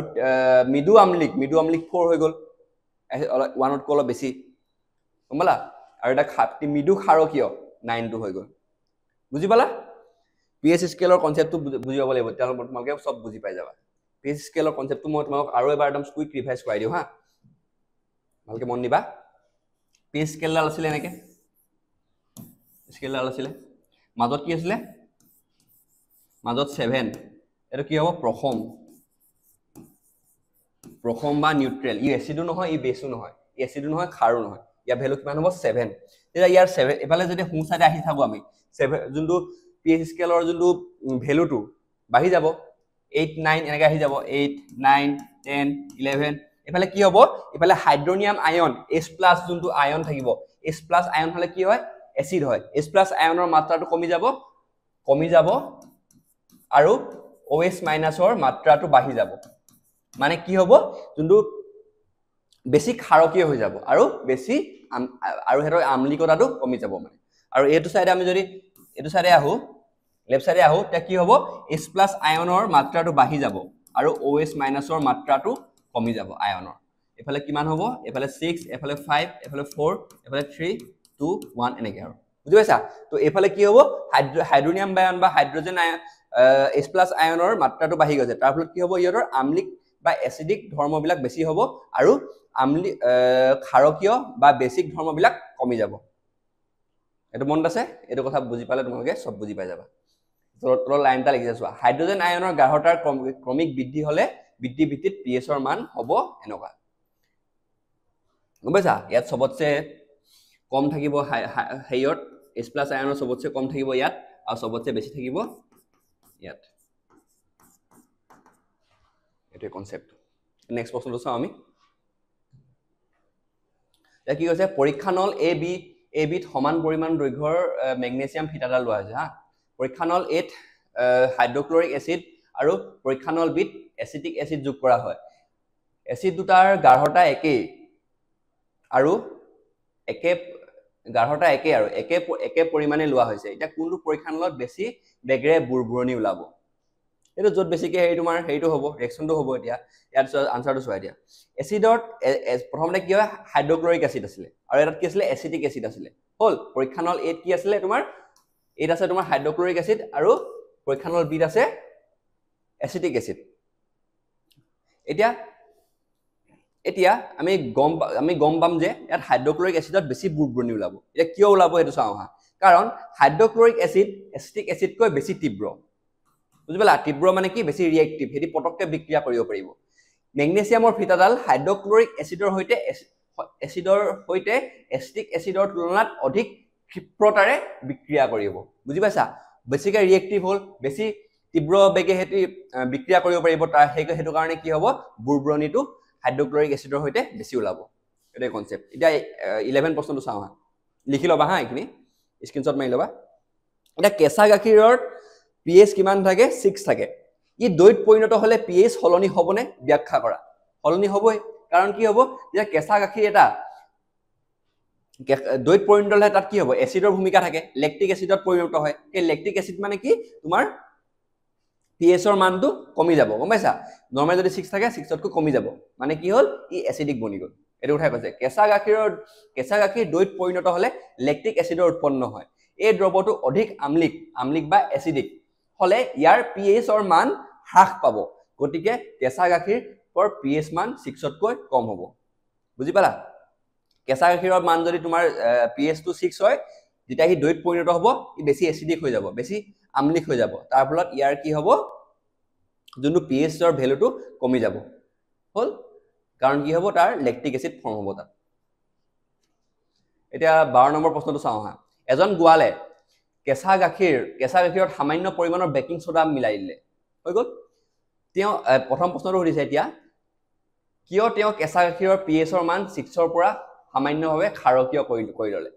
মৃদু আমলিক 4 হৈ গ'ল 1 কৈ অলপ বেছি গম পালা আৰু এটা মৃদু ক্ষাৰকীয় 9 টো হৈ গ'ল বুজি পালা pH স্কেলৰ কনসেপ্টটো বুজি পাব লাগিব তোমালোকে সব বুজি পাই যাবা pH স্কেলৰ কনসেপ্টটো মই তোমাক আৰু এবাৰ একদম কুইক ৰিভাইজ কৰাই দিও হা ভালকে মন দিবা pH স্কেলডাল আছিল এনেকে স্কেলডাল আছিল মাজত কি আছিল মাজত 7 এটো কি হ'ব প্ৰথম বা নিউট্ৰেল ই এসিডো নহয় ই বেসো নহয় ই এসিডো নহয় ক্ষাৰো নহয় ইয়াৰ ভ্যালু কিমান হ'ব 7 তেতিয়া ইয়াৰ 7 এফালে যদি হু সাইডে আহি থাকো আমি 7 যোনটো pH স্কেলৰ যোনটো ভ্যালুটো বাঢ়ি যাব 8 9 এনেকৈ আহি যাব 8 9 10 11 এফালে কি হ'ব এফালে হাইড্ৰোনিয়াম আয়ন H+ যোনটো আয়ন থাকিব H+ আয়ন হলে কি হয় এসিড হয় H+ আয়নৰ মাত্ৰাটো কমি যাব আৰু OH- ৰ মাত্ৰাটো বাঢ়ি যাব মানে কি হ'ব যোনটো বেছি ক্ষাৰকীয় হৈ যাব আৰু বেছি আৰু হেতৰ আমলিকতাটো কমি যাব মানে আৰু এইটো সাইডে আমি যদি এইটো সাইডে আহো লেফট সাইডে আহো তে কি হ'ব H+ আয়নৰ মাত্ৰাটো বাঢ়ি যাব আৰু OH- ৰ মাত্ৰাটো কমি যাব আয়নৰ এফালে কিমান হ'ব এফালে 6 এফালে 5 এফালে 4 এফালে 3 2 1 এনেকৈ আৰু বুজি পাইছা তো এফালে কি হ'ব হাইড্ৰোনিয়াম আয়ন বা হাইড্ৰোজেন আয়ন H+ আয়নৰ মাত্ৰাটো বাঢ়ি গৈছে তাৰ ফলত কি হ'ব ইহতৰ আমলিক বা এসিডিক ধৰ্মবিলাক বেছি হ'ব আৰু আমলি ক্ষাৰকীয় বা বেসিক ধৰ্মবিলাক কমি যাব এটো মনত আছে এটো কথা বুজি পালে তোমালোকে সব বুজি পাই যাবা তলৰ লাইনটা লিখি আছো হাইড্ৰোজেন আয়নৰ গাঢ়তাৰ ক্ৰমিক বৃদ্ধি হলে বৃদ্ধি ভিত্তিত pH ৰ মান হ'ব এনেকুৱা গম পাইছা ইয়াত সবতছে কম থাকিব হেয়ত H+ আয়নৰ সবতছে কম থাকিব ইয়াত আৰু সবতছে বেছি থাকিব ইয়াত এটো কনসেপ্ট নেক্সট প্ৰশ্নটো চাও আমি এটা কি কৈছে পৰীক্ষা নল এ বিত সমান পৰিমাণ দৈৰ্ঘ্যৰ মেগনেছিয়াম ফিটাডাল লোৱা হৈছে হা পৰীক্ষা নল এত হাইড্ৰক্লৰিক এসিড আৰু পৰীক্ষা নল বিত এসিটিক এসিড যোগ কৰা হয় এসিড দুটাৰ গাঢ়তা একেই আৰু একে পৰিমাণে লোৱা হৈছে এটা কোনটো পৰীক্ষা নলত বেছি বেগৰে বুৰবুৰণি ওলাব এটো যত বেছিকে হেৰি তোমাৰ হেৰিটো হ'ব ৰিঅ্যাকশনটো হ'ব এতিয়া ইয়াত আনসাৰটো চোৱা দিয়া এসিডত প্ৰথমতে কি হয় হাইড্ৰক্লৰিক এসিড আছিল আৰু এটাত কি আছিল এসিটিক এসিড আছিল হল পৰীক্ষা নল এত কি আছিল তোমাৰ এত আছে তোমাৰ হাইড্ৰক্লৰিক এসিড আৰু পৰীক্ষা নল বিত আছে এসিটিক এসিড এতিয়া আমি গম পাম যে ইয়াত হাইড্ৰক্লৰিক এসিডত বেছি বুৰবুৰণি ওলাব এটা কিয় ওলাব এটো চাও হা কাৰণ হাইড্ৰক্লৰিক এসিড এসিটিক এসিডকৈ বেছি তীব্ৰ বুজি পালা তীব্ৰ মানে কি বেছি ৰিয়েক্টিভ হেতি পটককে বিক্ৰিয়া কৰিব পাৰিব মেগনেছিয়ামৰ ফিটাডাল হাইড্ৰক্লৰিক এসিডৰ সৈতে এসিটিক এসিডৰ তুলনাত অধিক ক্ষিপ্ৰতাৰে বিক্ৰিয়া কৰিব বুজি পাইছা বেছিকে ৰিয়েক্টিভ হল বেছি তীব্ৰ বেগে হেতি বিক্ৰিয়া কৰিব পাৰিব তাৰ হেতু কাৰণে কি হ'ব বুৰবুৰণিটো হাইড্ৰক্লৰিক এসিডৰ সৈতে বেছি ওলাব এটা কনসেপ্ট এতিয়া 11 প্ৰশ্নটো চাও হা লিখি লবা হা এখিনি স্ক্ৰিনশ্বট মাৰি লবা এটা কেঁচা গাখীৰৰ pH কিমান থাকে 6 থাকে ই দৈত পৰিণত হলে pH হলনি হ'বনে ব্যাখ্যা কৰা হলনি হ'বই কাৰণ কি হ'ব যে কেঁচা গাখীৰ এটা দৈত পৰিণত হলে তাত কি হ'ব এসিডৰ ভূমিকা থাকে লেক্টিক এসিডত পৰিণত হয় এই লেক্টিক এসিড মানে কি তোমাৰ pH ৰ মানটো কমি যাব গম পাইছা নরমাল যদি 6 থাকে 6 তকৈ কমি যাব মানে কি হল ই এসিডিক বনি গল এটো উঠাই কৈছে কেঁচা গাখীৰ দৈত পৰিণত হলে লেক্টিক এসিডৰ উৎপন্ন হয় এই দ্ৰৱটো অধিক আমলিক বা এসিডিক হলে ইয়াৰ pH ৰ মান হ্ৰাস পাব গতিকে কেঁচা গাখীৰ pH মান 6 তকৈ কম হ'ব বুজি পালা কেঁচা গাখীৰৰ মান যদি তোমাৰ pH টো 6 হয় যেতিয়া হি দৈত পৰিণত হ'ব ই বেছি এসিডিক হৈ যাব বেছি আমলিক হৈ যাব তাৰ ফলত ইয়াৰ কি হ'ব যোনটো pH ৰ ভ্যালুটো কমি যাব হল কাৰণ কি হ'ব তাৰ লেক্টিক এসিড ফৰ্ম হ'ব তাত এতিয়া 12 নম্বৰ প্ৰশ্নটো চাও হা এজন গোৱালে কেঁচা গাখীৰত সামান্য পৰিমাণৰ বেকিং সোডা মিলাই দিলে হৈ গল তেওঁ প্ৰথম প্ৰশ্নটো সুধিছে এতিয়া কিয় তেওঁ কেঁচা গাখীৰৰ pH ৰ মান 6 ৰ পৰা সামান্যভাৱে ক্ষাৰকীয় কৰি ললে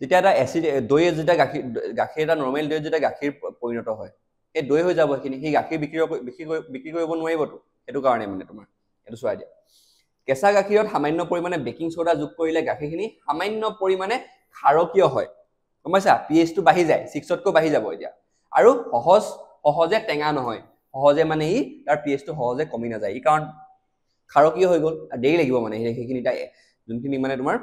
যেতিয়া এটা এসিড দৈ যেতিয়া গাখীৰ এটা নৰমাল দৈ যেতিয়া গাখীৰ পৰিণত হয় এই দৈ হৈ যাব এখিনি হি গাখীৰ বিক্ৰী কৰিব নোৱাৰিবটো এটো কাৰণে মানে তোমাৰ এটো চোৱা দিয়া কেঁচা গাখীৰত সামান্য পৰিমাণে বেকিং সোডা যোগ কৰিলে গাখীৰখিনি সামান্য পৰিমাণে ক্ষাৰকীয় হয় গম পাইছা pH টো বাঢ়ি যায় 6 তকৈ বাঢ়ি যাব এতিয়া আৰু সহজে টেঙা নহয় সহজে মানে ই তাৰ pH টো সহজে কমি নাযায় ই কাৰণ ক্ষাৰকীয় হৈ গ'ল দেৰি লাগিব মানে সেইখিনি যোনখিনি মানে তোমাৰ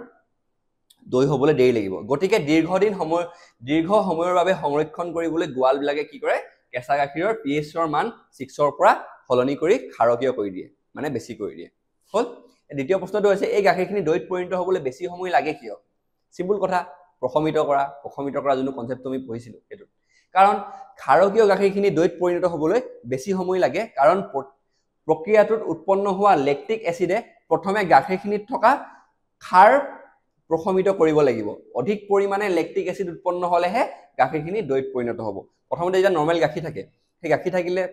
দৈ হ'বলৈ দেৰি লাগিব গতিকে দীৰ্ঘ সময়ৰ বাবে সংৰক্ষণ কৰিবলৈ গোৱালবিলাকে কি কৰে কেঁচা গাখীৰৰ pH ৰ মান 6 ৰ পৰা সলনি কৰি ক্ষাৰকীয় কৰি দিয়ে মানে বেছি কৰি দিয়ে হল দ্বিতীয় প্ৰশ্নটো হৈছে এই গাখীৰখিনি দৈত পৰিণত হ'বলৈ বেছি সময় লাগে কিয় সিম্পল কথা প্ৰশমিত কৰা যোনটো কনসেপ্ট তুমি পঢ়িছিলো এটো কাৰণ ক্ষাৰকীয় গাখীৰখিনি দৈত পৰিণত হ'বলৈ বেছি সময় লাগে কাৰণ প্ৰক্ৰিয়াটোত উৎপন্ন হোৱা লেক্টিক এসিডে প্ৰথমে গাখীৰখিনিত থকা ক্ষাৰ প্ৰশমিত কৰিব লাগিব অধিক পৰিমাণে লেক্টিক এসিড উৎপন্ন হলেহে গাখীৰখিনি দৈত পৰিণত হ'ব প্ৰথমতে যেতিয়া নৰমাল গাখীৰ থাকে সেই গাখীৰ থাকিলে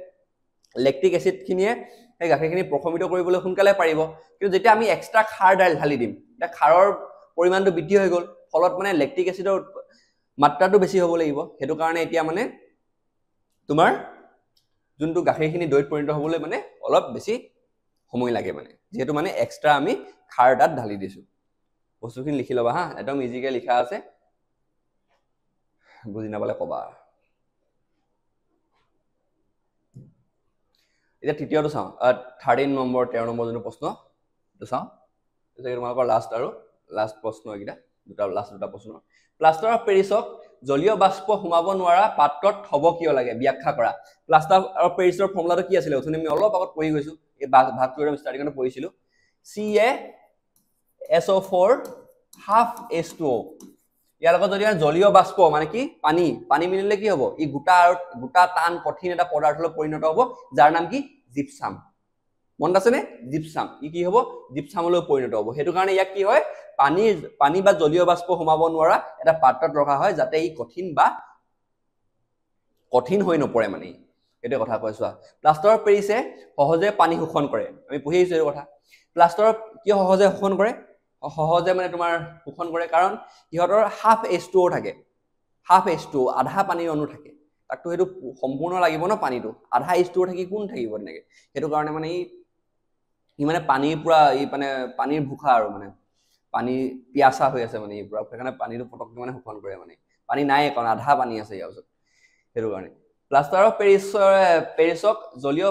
লেক্টিক এসিড খিনিয়ে সেই গাখীৰখিনি প্ৰশমিত কৰিবলৈ সোনকালে পাৰিব কিন্তু যেতিয়া আমি এক্সট্ৰা ক্ষাৰ ঢালি দিম এটা ক্ষাৰৰ পৰিমাণটো বৃদ্ধি হৈ গ'ল ফলত মানে লেক্টিক এসিডৰ মাত্ৰাটো বেছি হ'ব লাগিব হেতু কাৰণে এতিয়া মানে তোমাৰ যোনটো গাখীৰখিনি দৈত পৰিণত হ'বলৈ মানে অলপ বেছি সময় লাগে মানে যেহেতু মানে এক্সট্ৰা আমি ক্ষাৰ তাত ঢালি দিছো বস্তুখিনি লিখি লবা হা একদম ইজিকে লিখা আছে বুজি নাপালে কবা এটা তৃতীয়টো চাও 13 নম্বৰ 13 নম্বৰ যোনটো প্ৰশ্ন তো চাও এটা তোমালোকৰ লাষ্ট প্ৰশ্ন এটা দুটা প্ৰশ্ন প্লাষ্টাৰ অফ পেৰিছক জলীয় বাষ্প সোমাব নোৱাৰা পাত্ৰত হ'ব কিয় লাগে ব্যাখ্যা কৰা প্লাষ্টাৰ অফ পেৰিছৰ ফৰ্মুলাটো কি আছিল অথনি আমি অলপ আগত পঢ়ি গৈছো এই ভাগটো আমি ষ্টাৰ্টিংত পঢ়িছিলো CaSO4 half H2O ইয়াৰ লগত যদি জলীয় বাষ্প মানে কি পানী মিলিলে কি হ'ব ই গোটা টান কঠিন এটা পদাৰ্থলৈ পৰিণত হ'ব যাৰ নাম কি জিপসাম মন আছে নে জিপসাম ই কি হ'ব জিপসামলৈ পৰিণত হ'ব হেতু কাৰণে ইয়াক কি হয় পানী বা জলীয় বাষ্প সোমাব নোৱাৰা এটা পাত্ৰত ৰখা হয় যাতে ই কঠিন হৈ নপৰে মানে এটো কথা কৈছো প্লাষ্টাৰ অফ পেৰিছে সহজে পানী শোষণ কৰে আমি পঢ়ি আহিছো এই কথা প্লাষ্টাৰ কি সহজে শোষণ কৰে সহজে মানে তোমাৰ শোষণ কৰে কাৰণ ইহতৰ হাফ H2O থাকে হাফ H2O আধা পানীৰ অণু থাকে তাকটো হেতু সম্পূৰ্ণ লাগিব ন পানীটো আধা H2O থাকি কোন থাকিব তেনেকে হেতু কাৰণে মানে ই মানে পানীৰ পুৰা মানে পানীৰ ভুখা আৰু মানে পানী পিয়াসা হৈ আছে মানে পুৰা সেইকাৰণে পানীটো পটককৈ মানে শোষণ কৰে মানে পানী নাই কাৰণ আধা পানী আছে ইয়াৰ ওচৰত হেতু কাৰণে প্লাষ্টাৰ অফ পেৰিছক জলীয়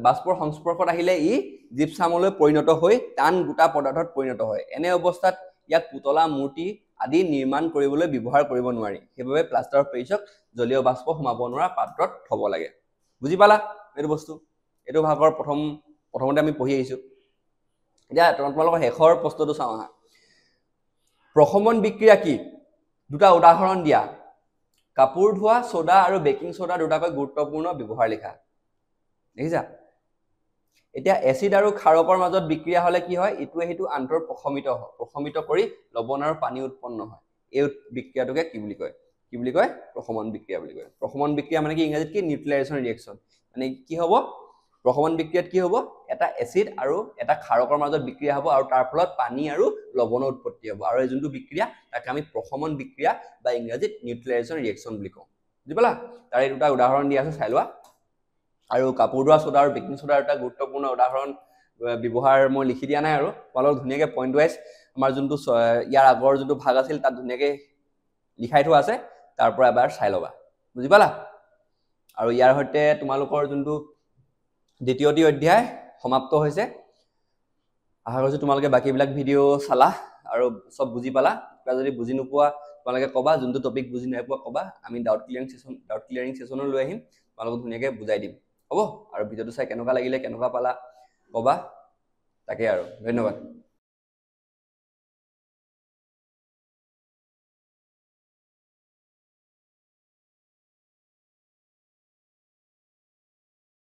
বাষ্পৰ সংস্পৰ্শত আহিলে ই জিপসামলৈ পৰিণত হৈ টান গোটা পদাৰ্থত পৰিণত হয় এনে অৱস্থাত ইয়াক পুতলা মূৰ্তি আদি নিৰ্মাণ কৰিবলৈ ব্যৱহাৰ কৰিব নোৱাৰি সেইবাবে প্লাষ্টাৰ অফ পেৰিছক জলীয় বাষ্প সোমাব নোৱাৰা পাত্ৰত থব লাগে বুজি পালা এইটো বস্তু এইটো ভাগৰ প্ৰথমতে আমি পঢ়ি আহিছো এতিয়া তোমালোকৰ শেষৰ প্ৰশ্নটো চাওঁ আহা প্ৰশমন বিক্ৰিয়া কি দুটা উদাহৰণ দিয়া কাপোৰ ধোৱা সোডা আৰু বেকিং সোডা দুটাকৈ গুৰুত্বপূৰ্ণ ব্যৱহাৰ লিখা দেখিছা এতিয়া এসিড আৰু ক্ষাৰকৰ মাজত বিক্ৰিয়া হলে কি হয় ইটোৱে হেতু আন্তৰ প্ৰশমিত কৰি লৱণ আৰু পানী উৎপন্ন হয় এই বিক্ৰিয়াটোকে কি বুলি কয় প্ৰশমন বিক্ৰিয়া বুলি কয় প্ৰশমন বিক্ৰিয়া মানে কি ইংৰাজীত কি নিউট্ৰেলাইজেশ্যন ৰিঅ্যাকচন মানে কি হ'ব প্ৰশমন বিক্ৰিয়াত কি হ'ব এটা এসিড আৰু এটা ক্ষাৰকৰ মাজত বিক্ৰিয়া হ'ব আৰু তাৰ ফলত পানী আৰু লৱণৰ উৎপত্তি হ'ব আৰু এই যোনটো বিক্ৰিয়া তাক আমি প্ৰশমন বিক্ৰিয়া বা ইংৰাজীত নিউট্ৰেলাইজেশ্যন ৰিঅ্যাকচন বুলি কওঁ বুজি পালা তাৰ এই দুটা উদাহৰণ দিয়া আছে চাই লোৱা আৰু কাপোৰ ধোৱা সোডা আৰু বেকিং সোডাৰ এটা গুৰুত্বপূৰ্ণ উদাহৰণ ব্যৱহাৰ মই লিখি দিয়া নাই আৰু তোমালোক ধুনীয়াকে পইণ্ট ওয়াইজ আমাৰ যোনটো ইয়াৰ আগৰ যোনটো ভাগ আছিল তাত ধুনীয়াকে লিখাই থোৱা আছে তাৰ পৰা এবাৰ চাই লবা বুজি পালা আৰু ইয়াৰ হৈতে তোমালোকৰ যোনটো দ্বিতীয়টি অধ্যায় সমাপ্ত হৈছে আশা কৰিছো তোমালোকে বাকিবিলাক ভিডিও চালা আৰু সব বুজি পালা যদি বুজি নোপোৱা তোমালোকে কবা যোনটো টপিক বুজি নাইপোৱা কবা আমি ডাউট ক্লিয়াৰিং সেশন লৈ আহিম তোমালোকক ধুনীয়াকে বুজাই দিম হ'ব আৰু ভিডিওটো চাই কেনেকুৱা লাগিলে কেনেকুৱা পালা কবা তাকে আৰু ধন্যবাদ